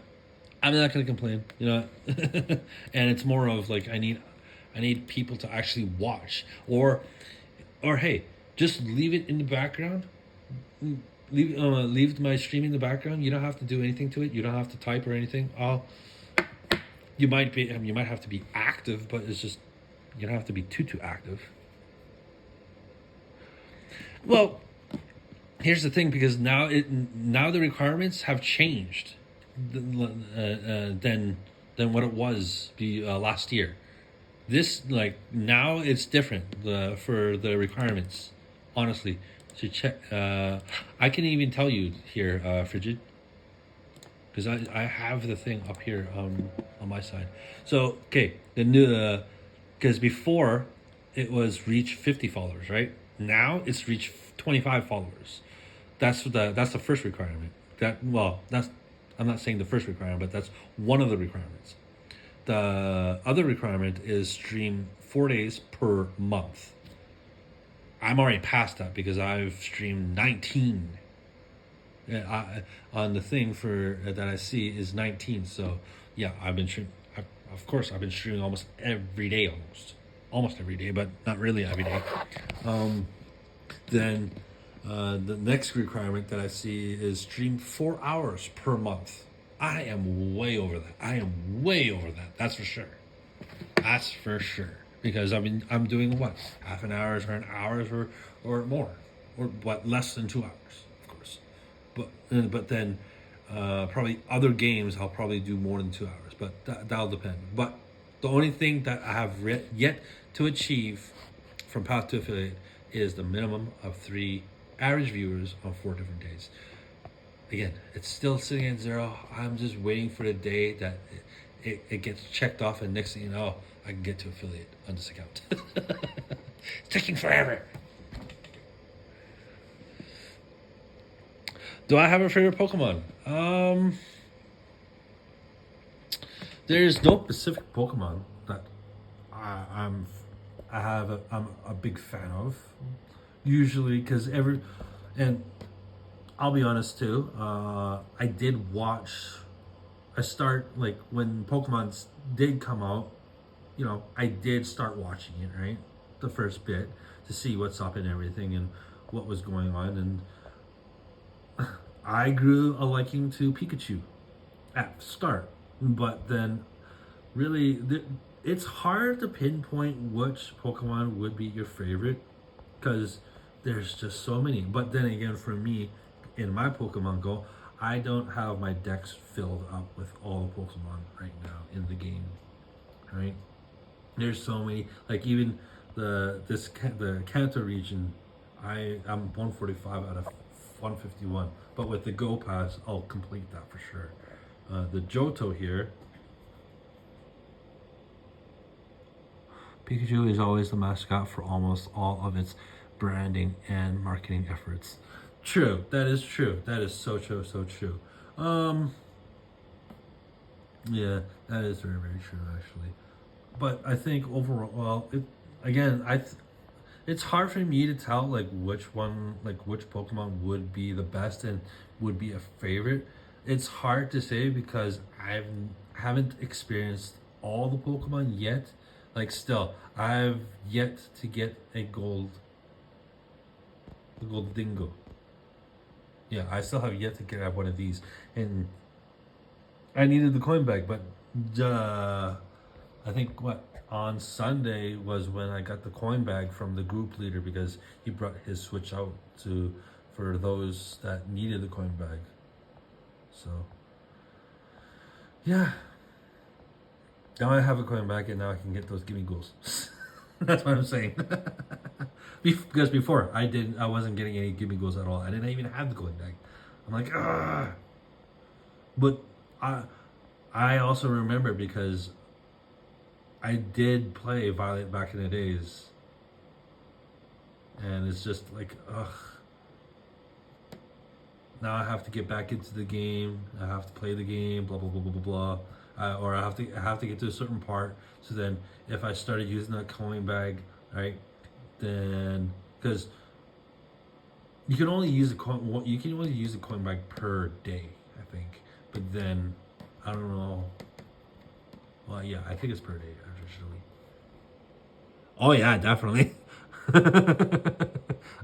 I'm not gonna complain. You know, and it's more of like I need people to actually watch, or hey, just leave it in the background. Leave my stream in the background. You don't have to do anything to it. You don't have to type or anything. You might have to be active, but it's just you don't have to be too active. Well, here's the thing, because now the requirements have changed than what it was last year. This, like, now it's different for the requirements. Honestly, to check, I can even tell you here, Frigid, because I have the thing up here on my side. So okay, the new because before it was reach 50 followers, right? Now it's reach 25 followers. That's the first requirement. I'm not saying the first requirement, but that's one of the requirements. The other requirement is stream 4 days per month. I'm already past that because I've streamed 19. On the thing for that I see is 19. So yeah, I've been streaming. Of course, I've been streaming almost every day, almost every day, but not really every day. Then the next requirement that I see is stream 4 hours per month. I am way over that. That's for sure. Because I'm doing what, half an hour or an hour or more, or what, less than 2 hours, of course. But then probably other games I'll probably do more than 2 hours, but that'll depend. But the only thing that I have yet to achieve from Path to Affiliate is the minimum of 3 average viewers on 4 different days. Again, it's still sitting at 0. I'm just waiting for the day that it gets checked off, and next thing you know, I can get to affiliate on this account. It's taking forever. Do I have a favorite Pokemon? There's no specific Pokemon that I'm a big fan of. Usually, because and I'll be honest too. I did watch. I start, like, when Pokemon did come out. You know, I did start watching it, right? The first bit to see what's up and everything and what was going on, and I grew a liking to Pikachu at the start, but then really it's hard to pinpoint which Pokemon would be your favorite because there's just so many. But then again, for me, in my Pokemon Go, I don't have my decks filled up with all the Pokemon right now in the game, right? There's so many, like even the Kanto region, I'm 145 out of 151, but with the Go Pass, I'll complete that for sure. The Johto here, Pikachu is always the mascot for almost all of its branding and marketing efforts. True, that is true. That is so true, so true. Yeah, that is very, very true, actually. But I think overall, well, it's hard for me to tell like which one, like which Pokemon would be the best and would be a favorite. It's hard to say because haven't experienced all the Pokemon yet. Like still, I've yet to get the gold dingo. Yeah, I still have yet to get one of these, and I needed the coin bag, but I think what on Sunday was when I got the coin bag from the group leader because he brought his Switch out to for those that needed the coin bag. So yeah, now I have a coin bag and now I can get those gimme goals. That's what I'm saying. Because before I wasn't getting any gimme goals at all. I didn't even have the coin bag. I'm like ah, but I also remember because I did play Violet back in the days, and it's just like, ugh. Now I have to get back into the game. I have to play the game. Blah blah blah blah blah blah. Or I have to get to a certain part. So then, if I started using that coin bag, right, then because you can only use a coin bag per day, I think. But then, I don't know. Well, yeah, I think it's per day actually. Oh yeah, definitely.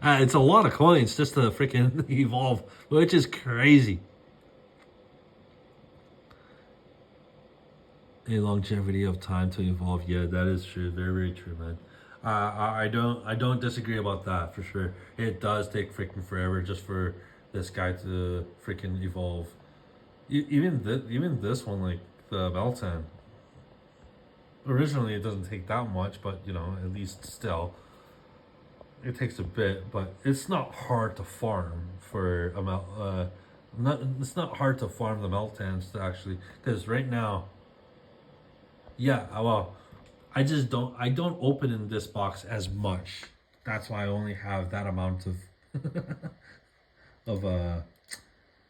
It's a lot of coins just to freaking evolve, which is crazy. A longevity of time to evolve. Yeah, that is true. Very, very true, man. I don't disagree about that for sure. It does take freaking forever just for this guy to freaking evolve. Even this one, like the Meltan. Originally, it doesn't take that much, but at least still, it takes a bit. But it's not hard to farm for a it's not hard to farm the Meltans to actually because right now, yeah, well, I don't open in this box as much. That's why I only have that amount of of uh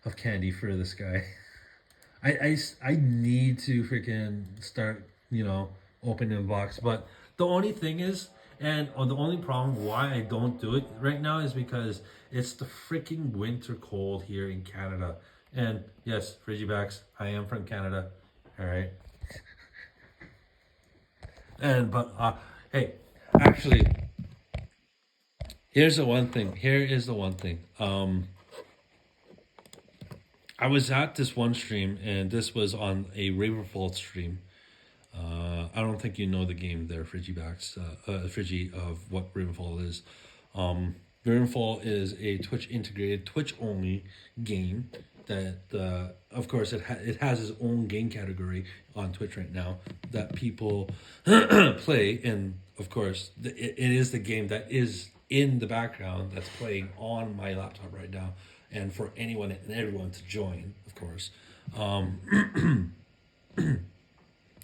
of candy for this guy. I need to freaking start, opening the box. But the only thing is, and the only problem why I don't do it right now is because it's the freaking winter cold here in Canada. And yes, Frigibacks, I am from Canada. All right. But hey, actually, here's the one thing. Here is the one thing. I was at this one stream, and this was on a Ravenfall stream. I don't think you know the game there, Frigibacks, Frigi, of what Ravenfall is. Ravenfall is a Twitch integrated, Twitch only game that, of course, it has its own game category on Twitch right now that people play, and of course, it is the game that is in the background that's playing on my laptop right now, and for anyone and everyone to join, of course.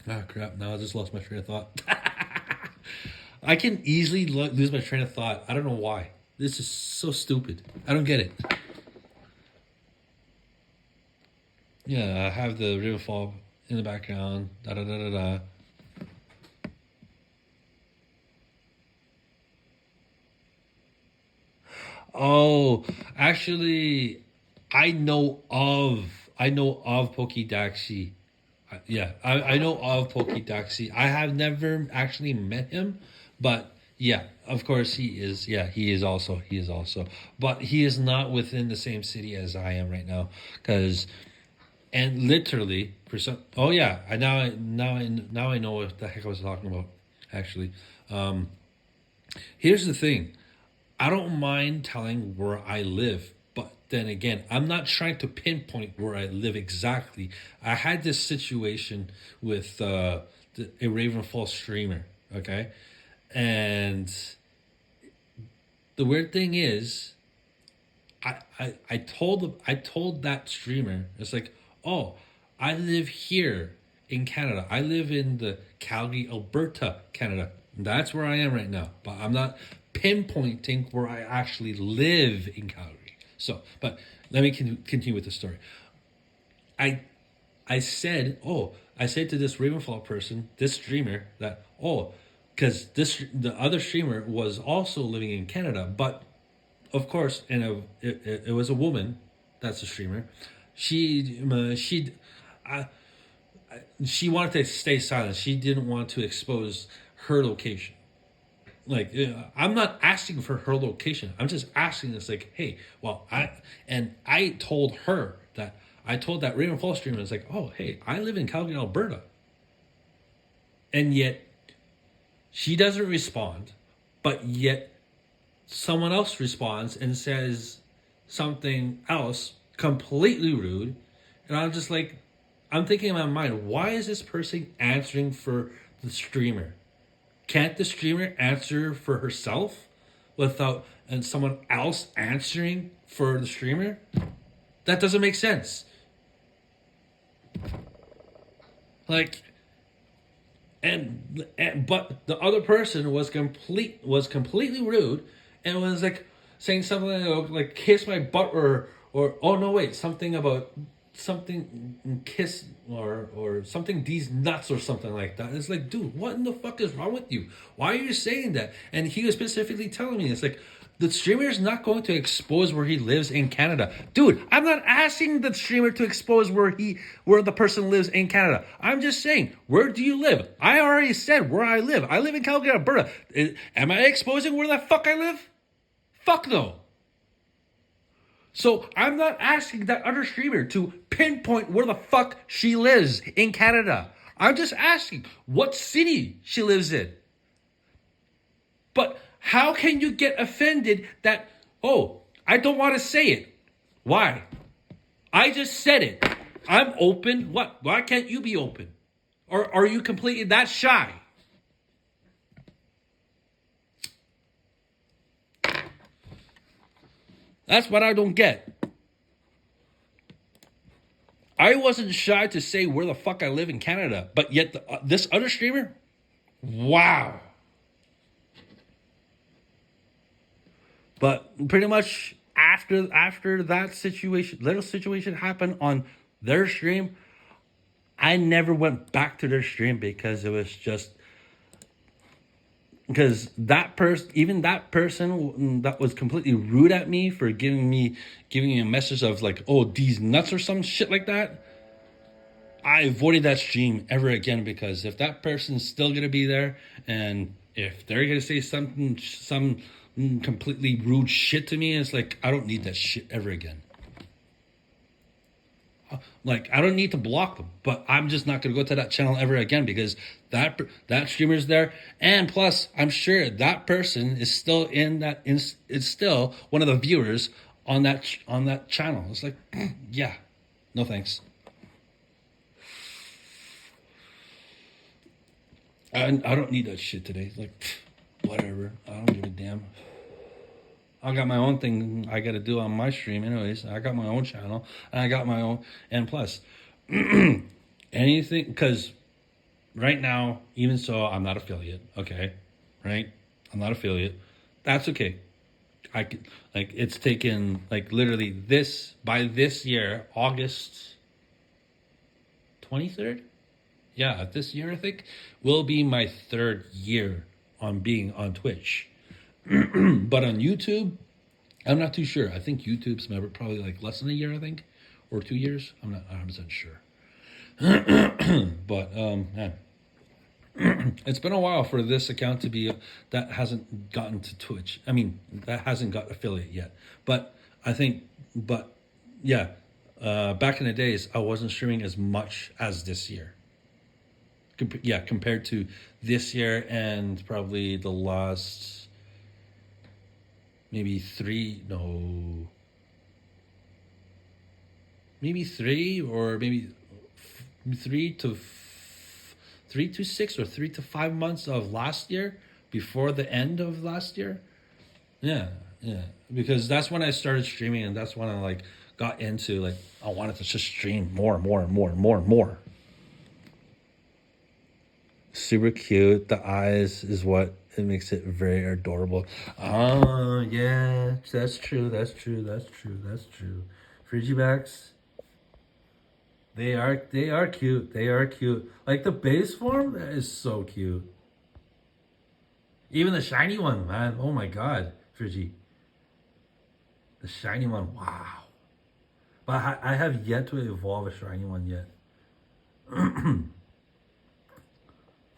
Ah, crap. Now I just lost my train of thought. I can easily lose my train of thought. I don't know why. This is so stupid. I don't get it. Yeah, I have the Riverfall in the background. Da da da da da. Oh, actually, I know of Pokédaxi. Yeah, I know of Pokédaxi. I have never actually met him, but yeah, of course he is. Yeah, he is also, but he is not within the same city as I am right now, because and literally for some. Oh yeah, now I know what the heck I was talking about. Actually, here's the thing. I don't mind telling where I live, but then again, I'm not trying to pinpoint where I live exactly. I had this situation with a Ravenfall streamer, okay? And the weird thing is, I told that streamer, it's like, oh, I live here in Canada. I live in the Calgary, Alberta, Canada. That's where I am right now. But I'm not. pinpointing where I actually live in Calgary. So, but let me continue with the story. I I said, I said to this Ravenfall person, this streamer, that, because the other streamer was also living in Canada, but of course, and it was a woman, that's a streamer. Uh, she wanted to stay silent. She didn't want to expose her location. Like, I'm not asking for her location. I'm just asking this, like, hey, I told her that I told that Raven Falls streamer, it's like, oh, hey, I live in Calgary, Alberta, and yet she doesn't respond, but yet someone else responds and says something else completely rude, and I'm just like, I'm thinking in my mind, why is this person answering for the streamer? Can't the streamer answer for herself without and someone else answering for the streamer? That doesn't make sense. Like, but the other person was completely rude and was like saying something like kiss my butt or oh no wait, something about something kiss or something these nuts or something like that. And it's like, dude, what in the fuck is wrong with you? Why are you saying that? And he was specifically telling me, it's like, the streamer is not going to expose where he lives in Canada. Dude, I'm not asking the streamer to expose where the person lives in Canada. I'm just saying, where do you live? I already said where I live. I live in Calgary, Alberta. Am I exposing where the fuck I live? Fuck no. So I'm not asking that other streamer to pinpoint where the fuck she lives in Canada. I'm just asking what city she lives in. But how can you get offended that, I don't want to say it? Why? I just said it. I'm open. What? Why can't you be open? Or are you completely that shy? That's what I don't get. I wasn't shy to say where the fuck I live in Canada, but yet this other streamer, wow. But pretty much after that little situation happened on their stream, I never went back to their stream because it was just because that person that was completely rude at me for giving me a message of like, these nuts or some shit like that. I avoided that stream ever again, because if that person's still gonna be there and if they're gonna say some completely rude shit to me, it's like, I don't need that shit ever again. Like, I don't need to block them, but I'm just not going to go to that channel ever again because that streamer's there. And plus, I'm sure that person is still is still one of the viewers on that channel. It's like, yeah, no thanks. I don't need that shit today. Like, whatever. I don't give a damn. I got my own thing I got to do on my stream anyways. I got my own channel, and I got my own, and plus, anything, because right now, even so, I'm not affiliate, okay? Right? I'm not affiliate. That's okay. I could, like, it's taken, like, literally by this year, August 23rd? Yeah, this year, I think, will be my 3rd year on being on Twitch. But on YouTube, I'm not too sure. I think YouTube's probably like less than a year, I think, or 2 years. I'm not 100% sure. But man, it's been a while for this account to be that hasn't gotten to Twitch. I mean, that hasn't got affiliate yet. But I think, yeah, back in the days, I wasn't streaming as much as this year. Compared to this year and probably the last. Maybe 3 or maybe 3 to 6 or 3 to 5 months of last year, before the end of last year. Yeah, because that's when I started streaming, and that's when I like got into like I wanted to just stream more. Super cute. The eyes is what It makes it very adorable. Oh yeah, that's true. That's true. That's true. That's true. Frigibacks, they are cute. They are cute. Like the base form, that is so cute. Even the shiny one, man. Oh my god, Frigi. The shiny one, wow. But I have yet to evolve a shiny one yet.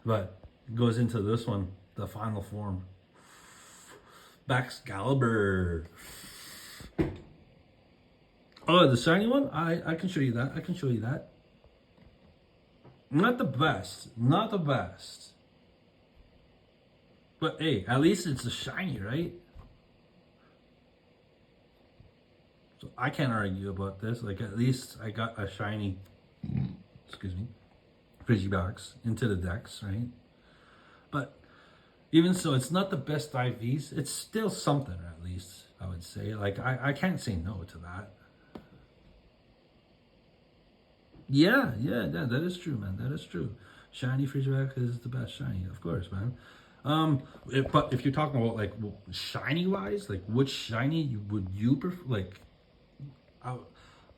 But it goes into this one, the final form. Baxcalibur. Oh, the shiny one? I can show you that. I can show you that. Not the best. Not the best. But hey, at least it's a shiny, right? So I can't argue about this. Like at least I got a shiny, excuse me, Frigibax into the decks, right? But even so, it's not the best IVs. It's still something, at least, I would say. Like, I can't say no to that. Yeah, that is true, man. That is true. Shiny Frigibax is the best shiny, of course, man. But if you're talking about, like, shiny-wise, like, which shiny would you prefer? Like,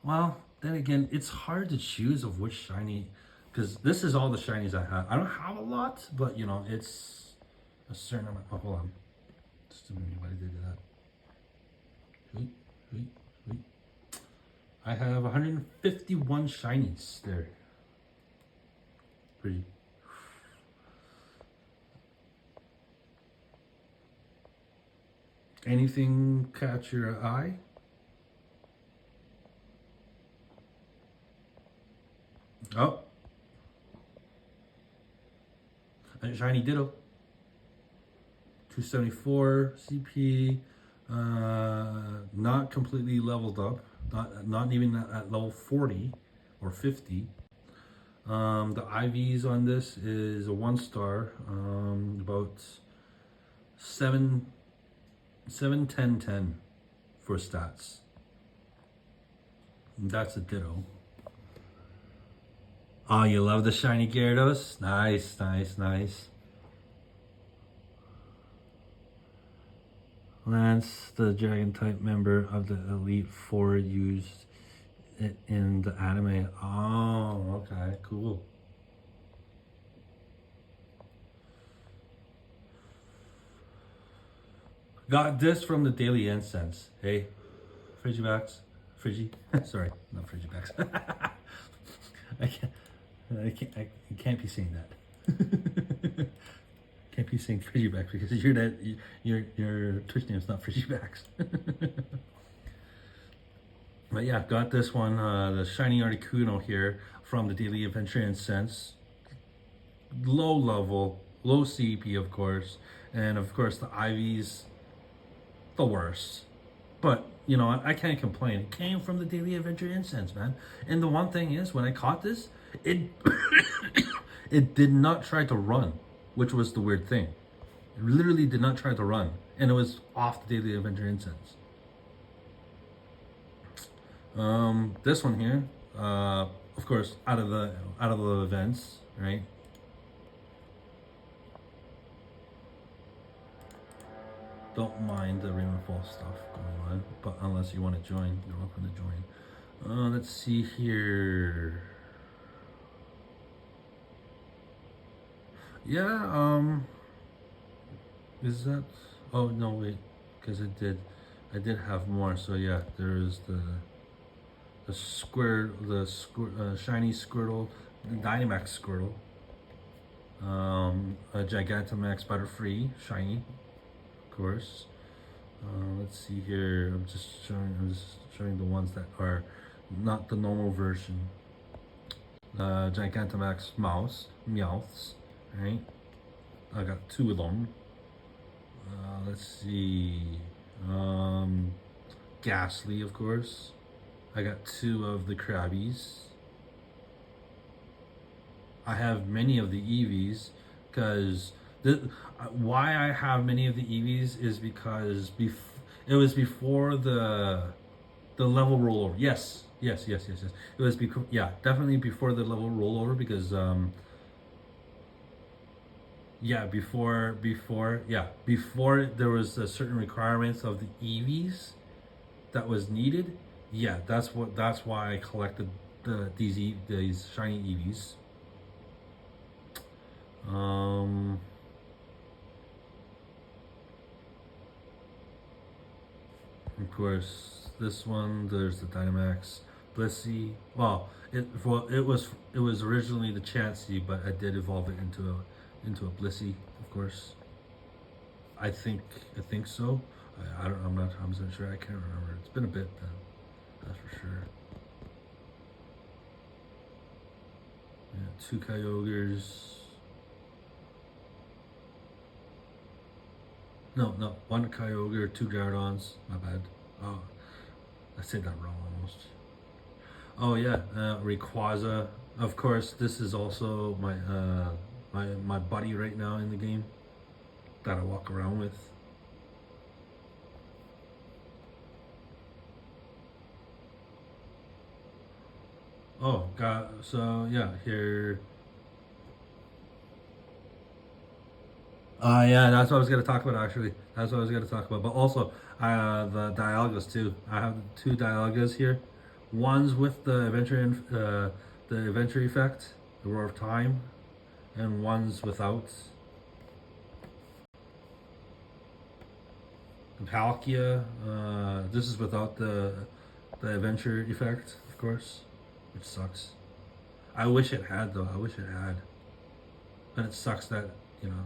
well, then again, it's hard to choose of which shiny, because this is all the shinies I have. I don't have a lot, but, you know, it's a certain amount. Oh, hold on. Just a minute, why did I do that? Wait, wait, wait. I have 151 shinies there. Pretty. Anything catch your eye? Oh. A shiny Ditto. 274 CP. Not completely leveled up. Not even at level 40 or 50. The IVs on this is a 1-star. About 7, 10, 10 for stats. That's a Ditto. Oh, you love the shiny Gyarados? Nice, nice, nice. Lance, the dragon type member of the Elite Four, used it in the anime. Oh, okay, cool. Got this from the Daily Incense. Hey, Frigibax. Sorry, not Frigibax. I can't be saying that. Can't be saying Frigibax because your Twitch name is not Frigibax. But yeah, got this one, the shiny Articuno here from the Daily Adventure Incense. Low level, low CP, of course, and of course the IVs, the worst. But you know, I can't complain. It came from the Daily Adventure Incense, man. And the one thing is, when I caught this, it it did not try to run, which was the weird thing. It literally did not try to run, and it was off the Daily Adventure Incense. This one here, of course, out of the events, right? Don't mind the Rainbow stuff going on, but unless you want to join, you're welcome to join. Let's see here. Yeah, is that, oh no, wait, because I did have more. So yeah, there is the shiny Squirtle, the Dynamax Squirtle, a Gigantamax Butterfree, shiny, of course. Let's see here. I'm just showing the ones that are not the normal version. Gigantamax Meowths, right? I got 2 of them. Let's see. Ghastly, of course. I got 2 of the Krabbies. I have many of the Eevees because why I have many of the Eevees is because it was before the level rollover. Yes. It was definitely before the level rollover because Yeah, before there was a certain requirements of the EVs that was needed. Yeah, that's why I collected these shiny EVs. Um, of course, this one there's the Dynamax Blissey. Well, it was originally the Chansey, but I did evolve it into a Blissey, of course. I think I think so. I don't. I'm not sure. I can't remember. It's been a bit then. That's for sure. Yeah, two Kyogres. No, no, one Kyogre, two Gyarados. My bad. Oh, I said that wrong almost. Oh yeah, Rayquaza. Of course, this is also my buddy right now in the game that I walk around with. Oh God. So yeah, here. Yeah, that's what I was gonna talk about actually. That's what I was gonna talk about. But also, the Dialgas too. I have two Dialgas here. One's with the adventure effect, the Roar of Time, and one's without. The Palkia. This is without the adventure effect, of course, which sucks. I wish it had though. I wish it had, but it sucks that you know.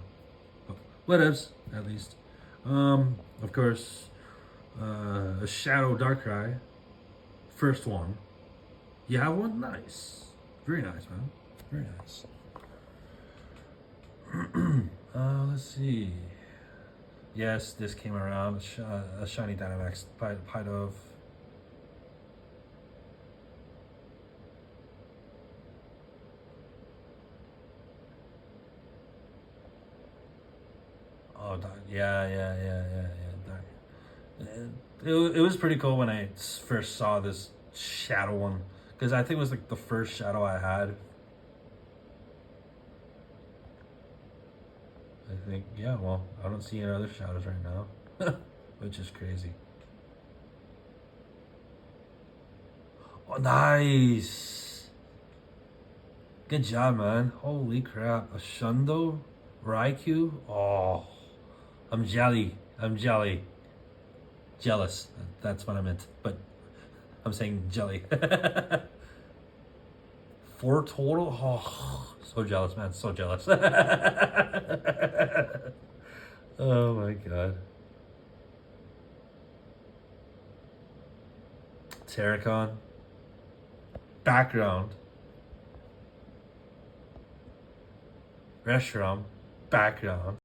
Whatevs, at least. Of course, a Shadow Darkrai, first one. You have one? Nice. Very nice, man. Very nice. Let's see. Yes, this came around. A shiny Dynamax Pidove. Oh, it was pretty cool when I first saw this shadow one because I think it was like the first shadow I had. I think yeah. Well, I don't see any other shadows right now, which is crazy. Oh, nice. Good job, man. Holy crap. A Shundo? Raikou? Oh, I'm jelly. I'm jelly. Jealous. That's what I meant. But I'm saying jelly. Four total? Oh, so jealous, man. So jealous. Oh my god. Terracon. Background. Reshiram. Background.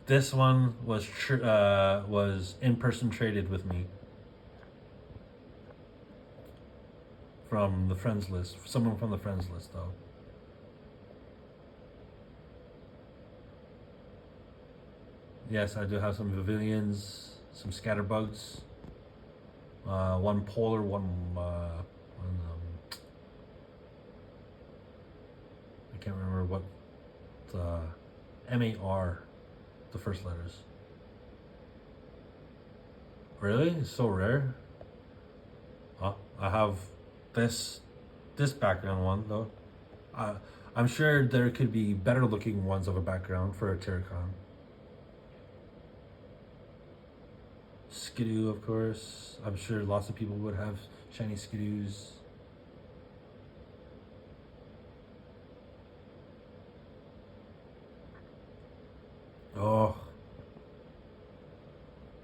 This one was in person traded with me from the friends list. Someone from the friends list, though. Yes, I do have some Vivilions, some Scatterbugs, one Polar, I can't remember what the MAR, the first letters. Really? It's so rare. Oh, I have this this background one though. Uh, I'm sure there could be better looking ones of a background for a Terracon. Skidoo, of course. I'm sure lots of people would have shiny Skidoos. Oh,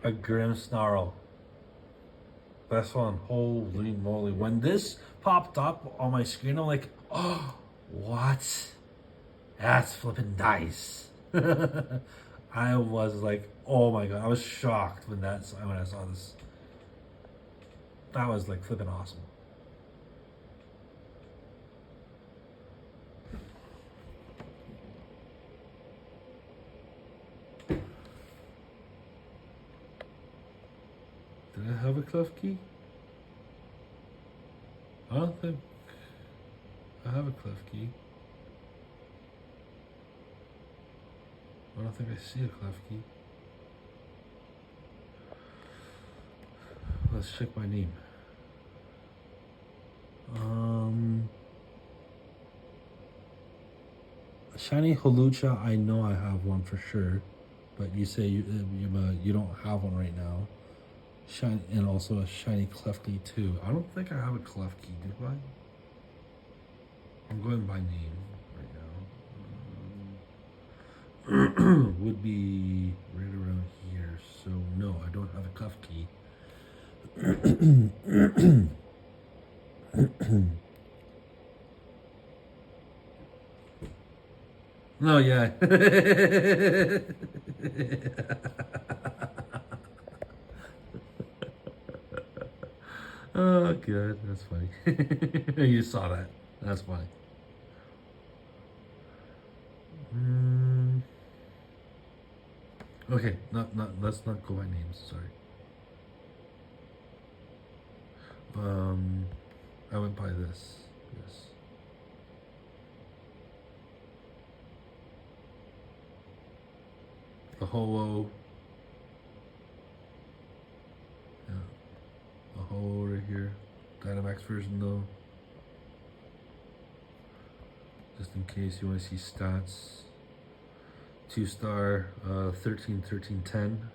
a Grimmsnarl. This one, holy moly. When this popped up on my screen, I'm like, oh, what? That's flipping nice. I was like, oh my god, I was shocked when I saw this. That was like flipping awesome. Did I have a Klefki? I don't think I have a clef key. I don't think I see a clef key. Let's check my name. Shiny Holucha, I know I have one for sure, but you say you don't have one right now. Shiny, and also a shiny Klefki too. I don't think I have a Klefki, do I? I'm going by name right now. Would be right around here. So no, I don't have a Klefki. No, yeah. Oh, good. That's funny. You saw that. That's funny. Okay, let's not go by names. Sorry. I went by this. Yes. The Ho-Oh. Yeah. The Ho-Oh right here. Dynamax version though. Just in case you want to see stats. 2-star, 13, 13, 10.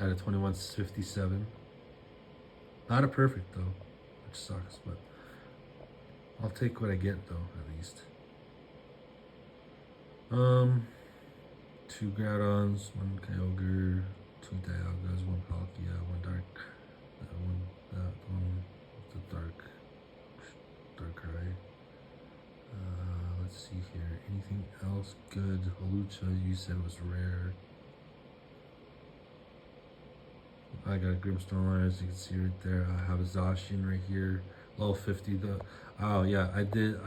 Out of 2157. Not a perfect though, which sucks, but I'll take what I get though, at least. 2 Groudons, 1 Kyogre, 2 Dialgas, 1 Palkia, 1 Dark, that one, the Darkrai. Let's see here, anything else good? Holucha, you said was rare. I got a Grimstone, as you can see right there. I have a Zacian right here, level 50. Oh yeah, I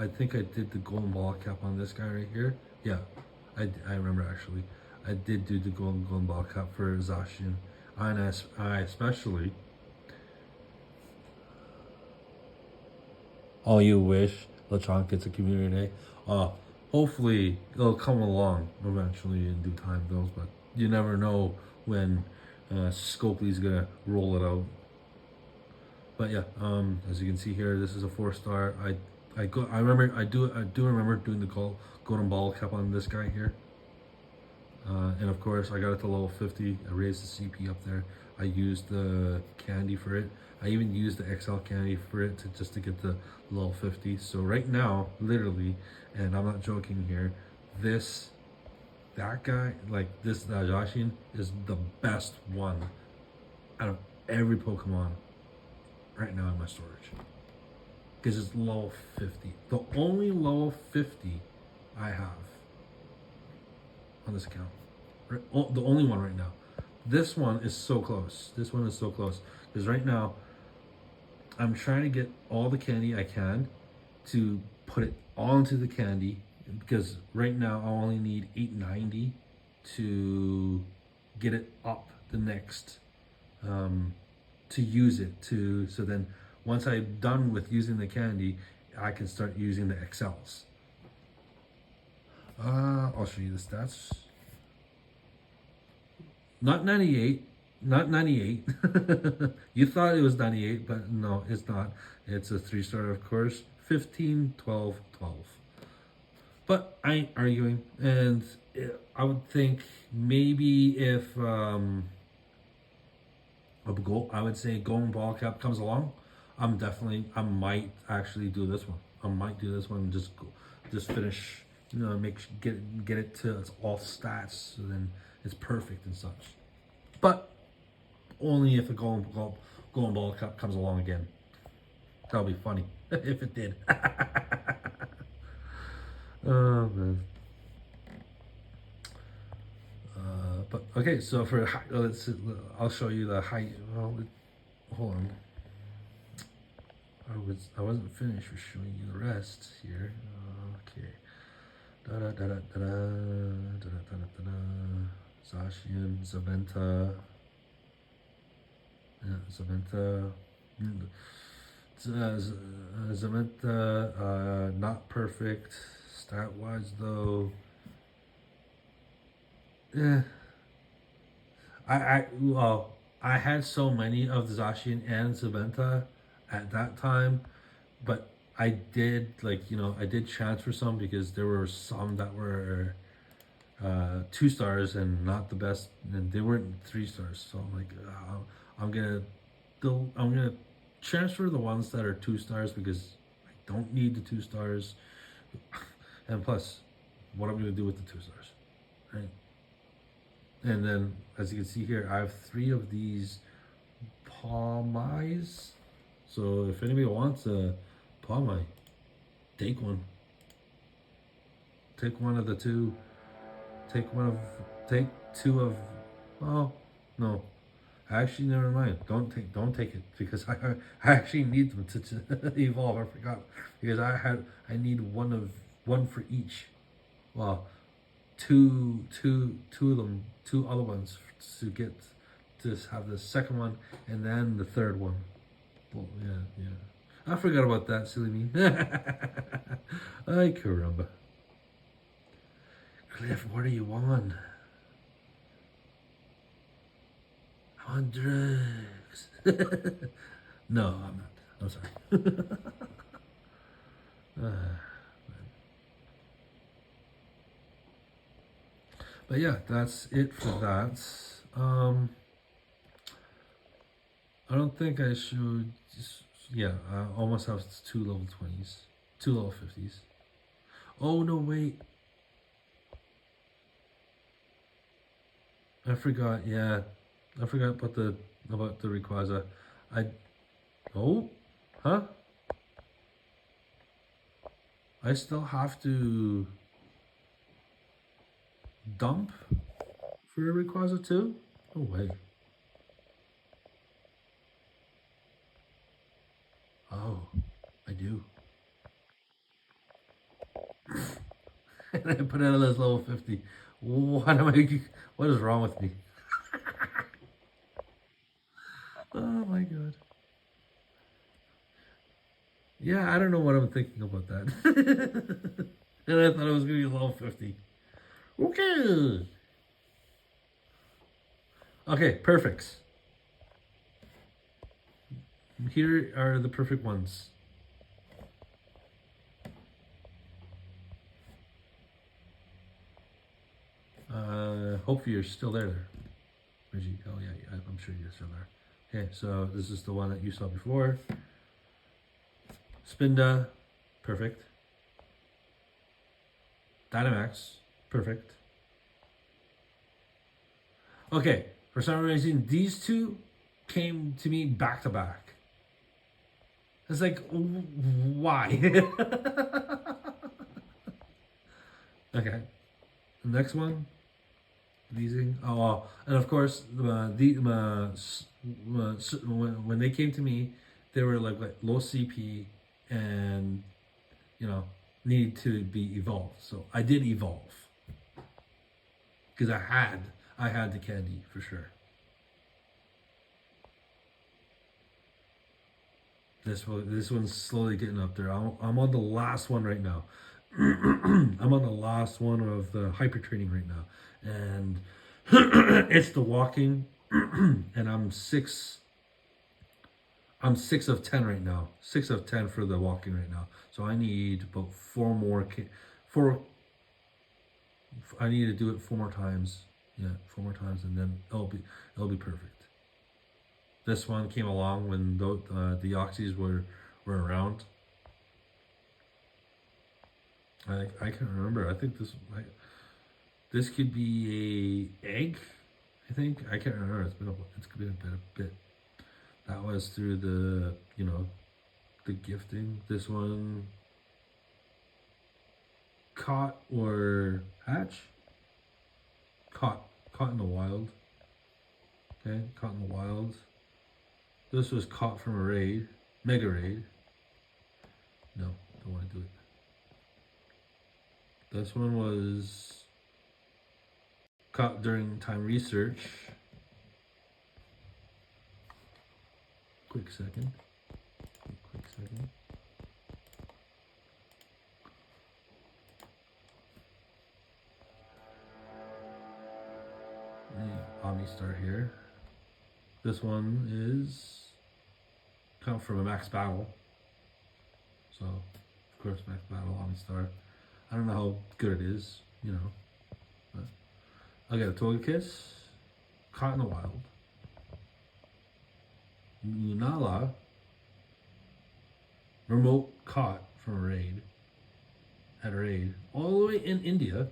think I did the golden ball cap on this guy right here. Yeah, I remember actually. I did do the golden ball cap for Zacian. And I especially. Oh, you wish Lechonk gets a community day? Hopefully it'll come along eventually in due time, though. But you never know when Scopely's gonna roll it out. But yeah, as you can see here, this is a 4-star. I do remember doing the golden ball cap on this guy here. And of course, I got it to level 50. I raised the CP up there. I used the candy for it. I even used the XL candy for it just to get the level 50. So right now, literally, and I'm not joking here, that guy, like this Zacian, is the best one out of every Pokemon right now in my storage. Because it's level 50. The only level 50 I have on this account. Right? The only one right now. This one is so close. This one is so close. Because right now, I'm trying to get all the candy I can to put it all into the candy. Because right now, I only need 890 to get it up the next, to use it. So then, once I'm done with using the candy, I can start using the XLs. I'll show you the stats. Not 98. Not 98. You thought it was 98, but no, it's not. It's a 3-star, of course. 15, 12, 12. But I ain't arguing. And I would think maybe if I would say golden ball cap comes along, I might actually do this one. I might do this one and just finish, get it to its all stats, so then it's perfect and such. But only if a golden ball cap comes along again. That'll be funny if it did. Oh man. But okay, so for I'll show you the height. Well, hold on. I wasn't finished with showing you the rest here. Okay. Zacian, Zaventa. Yeah, Zaventa. Zamantha, not perfect. Stat-wise, though, yeah. Well, I had so many of the Zacian and Zamantha at that time, but I did, like, I did transfer some because there were some that were 2 stars and not the best, and they weren't 3 stars. So I'm like, I'm gonna I'm gonna transfer the ones that are 2 stars because I don't need the 2 stars, and plus, what I'm gonna do with the 2 stars, right? And then, as you can see here, I have 3 of these palm eyes. So if anybody wants a palm eye, take one. Take one of the 2. Take one of. Take 2 of. Oh no, actually, never mind. Don't take it because I actually need them to evolve. I forgot because I need one for each. Well, two of them, 2 other ones to get to have the second one and then the third one. Well, yeah. I forgot about that, silly me. Ay caramba. Cliff, what are you on? I'm on drugs. No, I'm not. I'm sorry. But yeah, that's it for that. I don't think I should. Yeah, I almost have 2 level 20s, 2 level 50s. Oh no, wait. I forgot. Yeah, I forgot about the Rayquaza. I oh, huh? I still have to dump for a Rayquaza too. No way. Oh, I do. And I put it on as level 50. What am I? What is wrong with me? Oh my god. Yeah, I don't know what I'm thinking about that. And I thought it was gonna be level 50. Okay. Okay, perfects. Here are the perfect ones. Hopefully you're still there. Reggie. Oh yeah, I'm sure you're still there. Okay, so this is the one that you saw before. Spinda, perfect. Dynamax, perfect. Okay, for some reason these 2 came to me back to back. It's like, why? Okay, the next one. These oh, and of course, when they came to me, they were like low CP and need to be evolved. So I did evolve because I had the candy for sure. This one's slowly getting up there. I'm on the last one right now. I'm on the last one of the hyper training right now, and it's the walking, and I'm 6 of 10 right now. 6 of 10 for the walking right now. So I need about 4 more. I need to do it 4 more times. Yeah, 4 more times, and then it'll be perfect. This one came along when the Oxys were around. I can't remember. I think this could be a egg. I think I can't remember. It's been a bit. That was through the the gifting. This one caught or hatch. Caught in the wild. Okay, caught in the wild. This was caught from a raid, mega raid. No, don't want to do it. This one was caught during time research. Quick second. second. The Omni Star here. This one is come from a Max Battle. So, of course, Max Battle, Omni Star. I don't know how good it is, you know. But I'll get a Togekiss, Caught in the Wild, Lunala, remote caught from a raid, at a raid, all the way in India.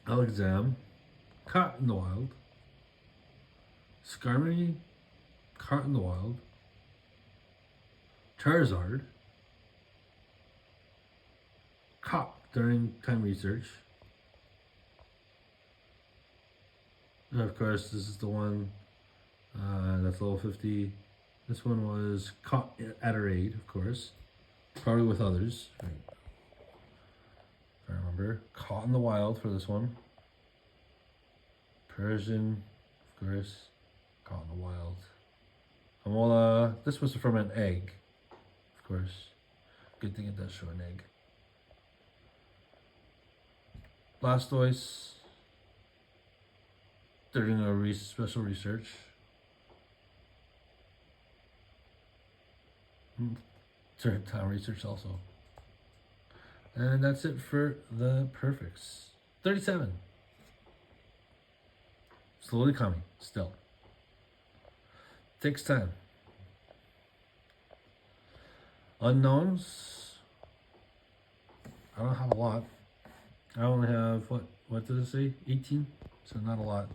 Alexam, Caught in the Wild, Skarmory, Caught in the Wild, Charizard, caught during time research. And of course, this is the one that's level 50. This one was caught at a raid, of course, probably with others. Right. If I remember, Caught in the Wild for this one. Persian, of course, Caught in the Wild. Amola, this was from an egg, of course. Good thing it does show an egg. Blastoise, during a special research. During time research also. And that's it for the perfects. 37. Slowly coming, still. Takes time. Unknowns. I don't have a lot. I only have, what did it say? 18? So not a lot.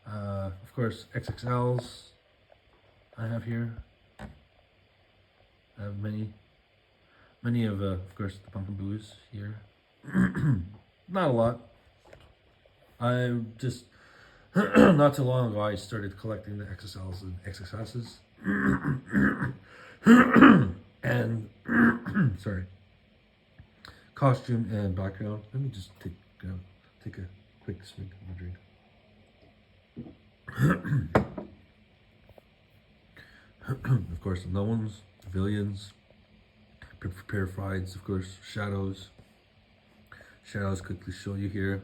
Of course, XXLs I have here. I have many of course, the Pumpkin Boos here. Not a lot. I just, not too long ago, I started collecting the XSLs and XXSs. And, sorry, costume and background. Let me just take a quick swig of a drink. Of course, the no ones, pavilions, purifieds, of course, shadows. Shadows quickly show you here.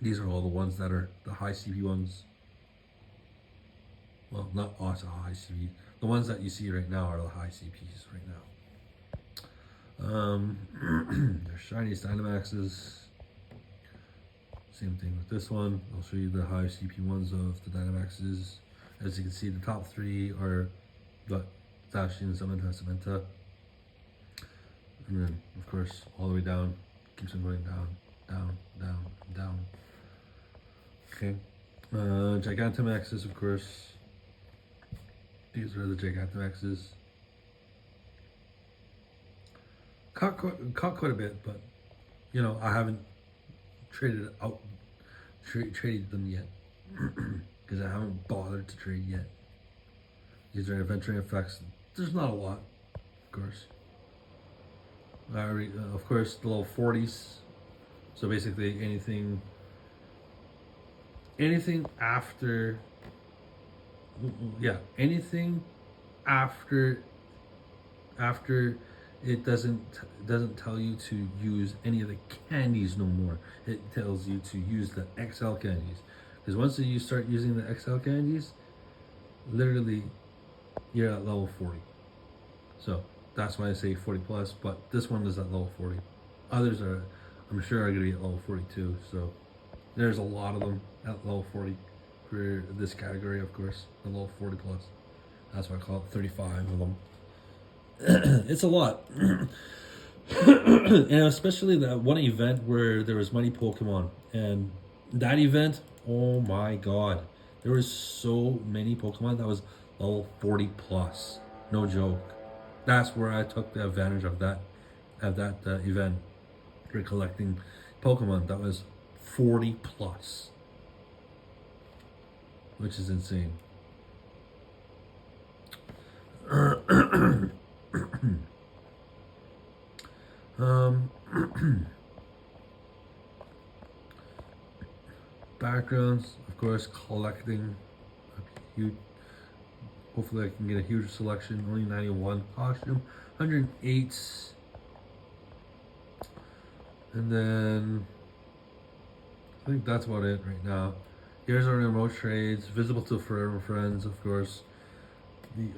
These are all the ones that are the high CP ones. Well, not also high CP. The ones that you see right now are the high CPs right now. There's shiniest Dynamaxes. Same thing with this one. I'll show you the high CP ones of the Dynamaxes. As you can see, the top three are the Zacian, Samantha. And then, of course, all the way down. Keeps on going down. Okay. Gigantamaxes, of course. These are the Gigantamaxes. Caught quite a bit, but you know, I haven't traded them yet because I haven't bothered to trade yet. These are adventuring effects. There's not a lot, of course. Of course, the level 40s. So basically, anything after, anything after it doesn't tell you to use any of the candies no more. It tells you to use the XL candies, because once you start using the XL candies, literally you're at level 40. So that's why I say 40 plus, but this one is at level 40. Others are, I'm sure, are going to be at level 42. So there's a lot of them at level 40 for this category, of course, the level 40 plus. That's why I call it 35 of them. It's a lot. And especially that one event where there was money Pokemon, and that event, oh my god, there was so many Pokemon that was level 40 plus. No joke. That's where I took the advantage of that event for collecting Pokemon that was 40 plus, which is insane. Backgrounds, of course, collecting a huge. Hopefully, I can get a huge selection. Only 91 costume, 108, and then I think that's about it right now. Here's our remote trades, visible to forever friends, of course.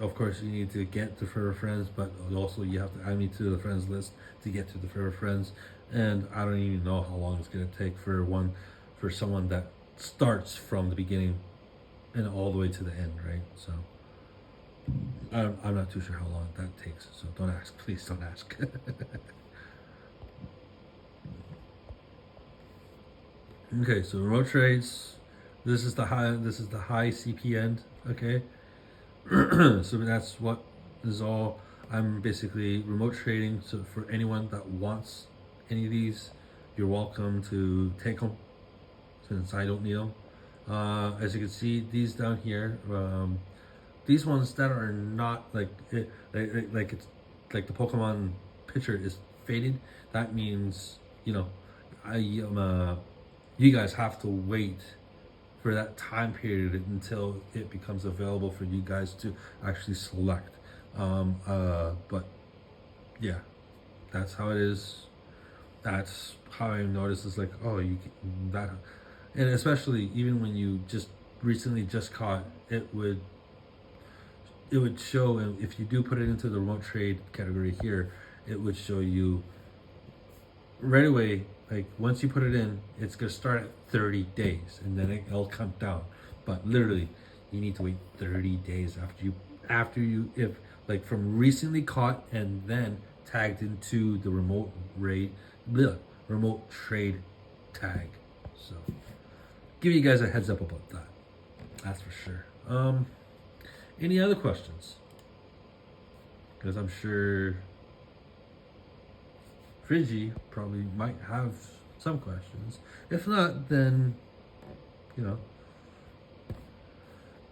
Of course, you need to get to forever friends, but also you have to add me to the friends list to get to the forever friends. And I don't even know how long it's gonna take for someone that starts from the beginning and all the way to the end, right? So I'm not too sure how long that takes. So don't ask, please don't ask. Okay, so remote trades. This is the high CP end. Okay. So that's what is all. I'm basically remote trading. So for anyone that wants any of these, you're welcome to take them, since I don't need them. As you can see, these down here, these ones that are not like it's like the Pokemon picture is faded. That means, you know, you guys have to wait for that time period until it becomes available for you guys to actually select. But yeah, that's how it is. That's how I noticed. It's like, oh, that, and especially even when you just recently just caught it, would show, and if you do put it into the remote trade category here, it would show you right away. Like once you put it in, it's gonna start at 30 days, and then it'll count down. But literally, you need to wait 30 days after you if like from recently caught and then tagged into the remote trade tag. So give you guys a heads up about that. That's for sure. Any other questions? Because I'm sure Fridgie probably might have some questions. If not, then, you know,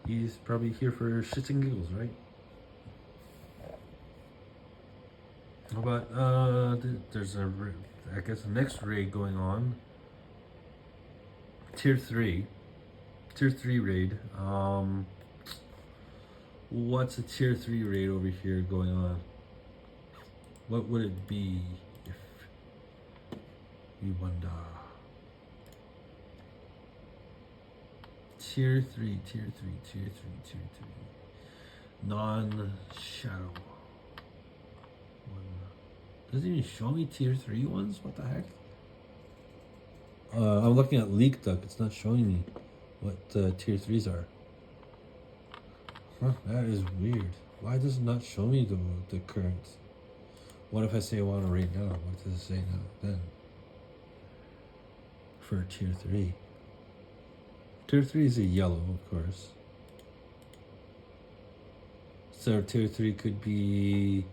he's probably here for shits and giggles, right? But there's I guess the next raid going on. Tier 3 raid. What's a tier 3 raid over here going on? What would it be? You wonder. Tier 3. Non-shadow. Doesn't even show me tier 3 ones? What the heck? I'm looking at leekduck. It's not showing me what tier 3s are. Huh, that is weird. Why does it not show me the current? What if I say I want to rate now? What does it say now then? For tier 3. Tier 3 is a yellow, of course. So tier 3 could be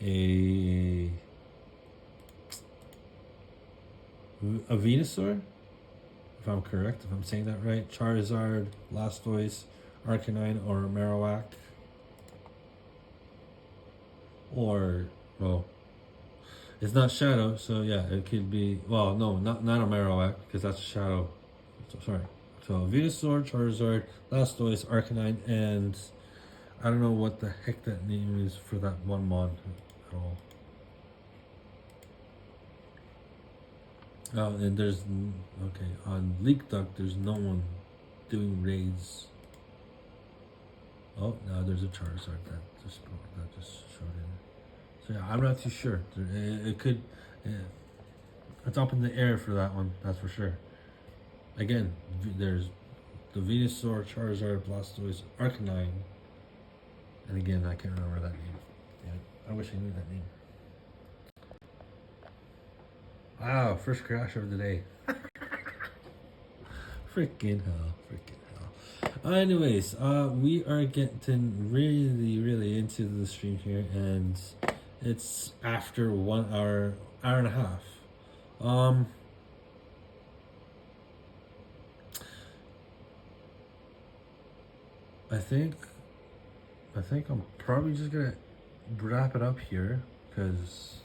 a Venusaur, if I'm correct, if I'm saying that right. Charizard, Blastoise, Arcanine, or Marowak. Or, well, it's not Shadow, so yeah, it could be, well, no, not a Marowak, because that's Shadow. So, sorry. So Venusaur, Charizard, Blastoise, Arcanine, and I don't know what the heck that name is for that one mon at all. Oh, and there's, okay, on leekduck, there's no one doing raids. Oh, now there's a Charizard that just showed in. So yeah, I'm not too sure. It could, yeah, it's up in the air for that one, that's for sure. Again, there's the Venusaur, Charizard, Blastoise, Arcanine, and again, I can't remember that name. Yeah, I wish I knew that name. Wow, first crash of the day. Freaking hell. Anyways, we are getting really into the stream here, and it's after 1 hour and a half. I think I'm probably just gonna wrap it up here, because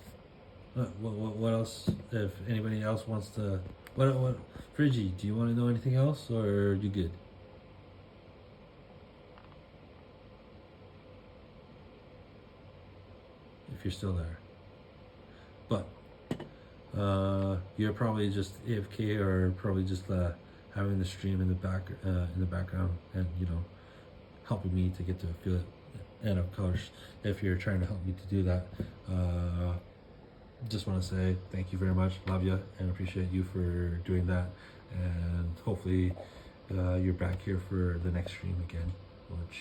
what else? If anybody else wants to What, Friggy, do you want to know anything else, or are you good? If you're still there. But, you're probably just AFK or probably just having the stream in the background, and helping me to get to feel it. And of course, if you're trying to help me to do that, just want to say thank you very much, love you, and appreciate you for doing that. And hopefully, you're back here for the next stream again, which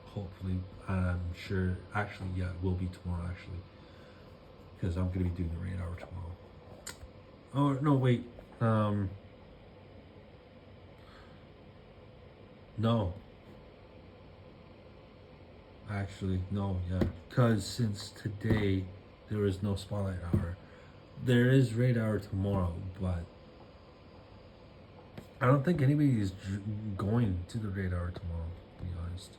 hopefully I'm sure actually it will be tomorrow actually, because I'm gonna be doing the rain hour tomorrow. Oh no, wait. No. Actually, no, yeah. Because since today there is no spotlight hour, there is raid hour tomorrow, but I don't think anybody is going to the raid hour tomorrow, to be honest.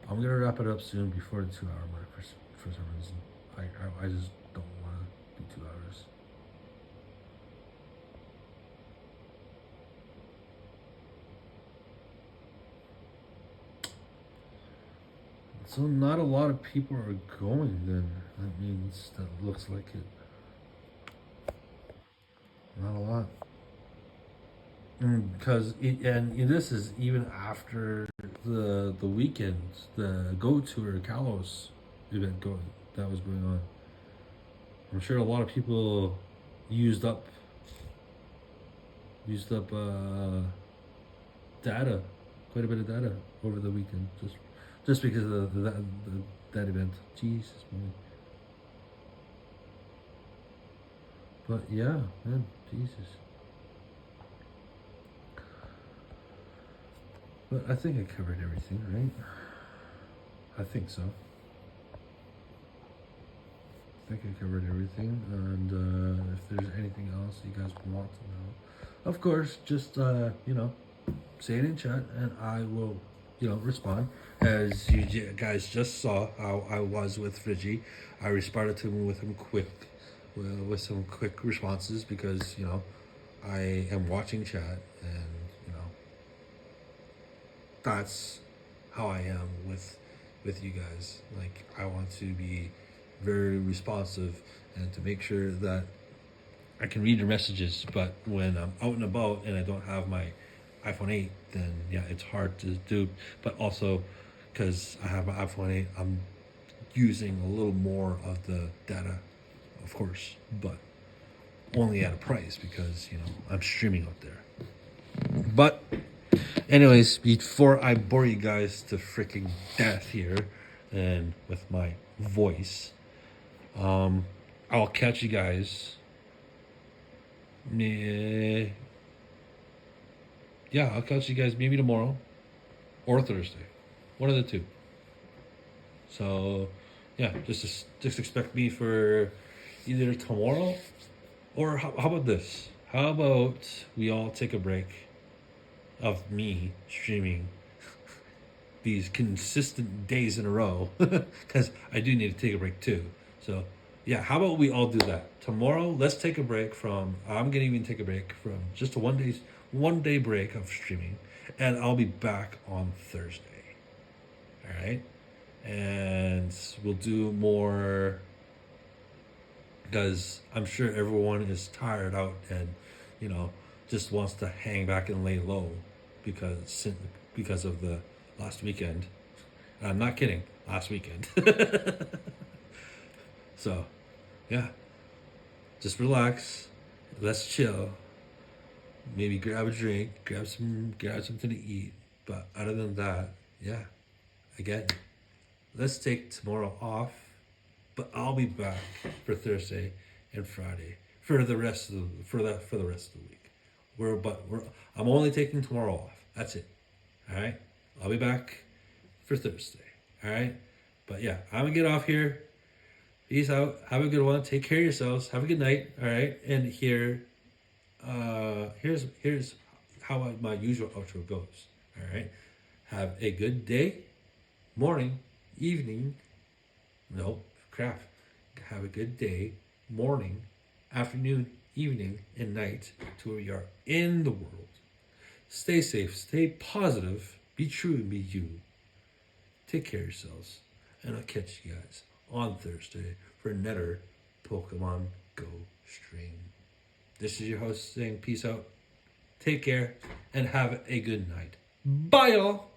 I'm gonna wrap it up soon before the 2 hour mark for some reason. I just don't want to do 2 hours. So not a lot of people are going then. That means that looks like it. Not a lot. Because this is even after the weekend, the Go Tour Kalos event that was going on. I'm sure a lot of people used up data, quite a bit of data over the weekend, just because of that event. Jesus man. But yeah, man, Jesus. But I think I covered everything, right? I think so. I think I covered everything, and if there's anything else you guys want to know, of course, just say it in chat, and I will, respond. As you guys just saw how I was with Friggy, I responded to him with some quick responses because I am watching chat, and that's how I am with you guys. Like, I want to be very responsive and to make sure that I can read your messages. But when I'm out and about and I don't have my iPhone 8, then yeah, it's hard to do. But also, because I have my iPhone 8, I'm using a little more of the data, of course, but only at a price because I'm streaming out there. But anyways, before I bore you guys to freaking death here and with my voice, I'll catch you guys. Yeah, I'll catch you guys maybe tomorrow or Thursday, one of the two. So, yeah, just expect me for either tomorrow or how about this? How about we all take a break of me streaming these consistent days in a row, because I do need to take a break too. So yeah, how about we all do that tomorrow? Let's take a break from. I'm gonna even take a break from just a 1 day break of streaming, and I'll be back on Thursday. All right, and we'll do more because I'm sure everyone is tired out and just wants to hang back and lay low because of the last weekend. I'm not kidding. Last weekend. So, yeah. Just relax. Let's chill. Maybe grab a drink. Grab something to eat. But other than that, yeah. Again, let's take tomorrow off. But I'll be back for Thursday and Friday for the rest of the rest of the week. I'm only taking tomorrow off. That's it. All right. I'll be back for Thursday. All right. But yeah, I'm gonna get off here. Peace out. Have a good one. Take care of yourselves. Have a good night. All right. And here's how my usual outro goes. All right. Have a good day, morning, evening. No crap. Have a good day, morning, afternoon, evening, and night to where you are in the world. Stay safe, stay positive, be true and be you. Take care of yourselves, and I'll catch you guys on Thursday for another Pokemon Go stream. This is your host saying peace out, take care, and have a good night. Bye, y'all!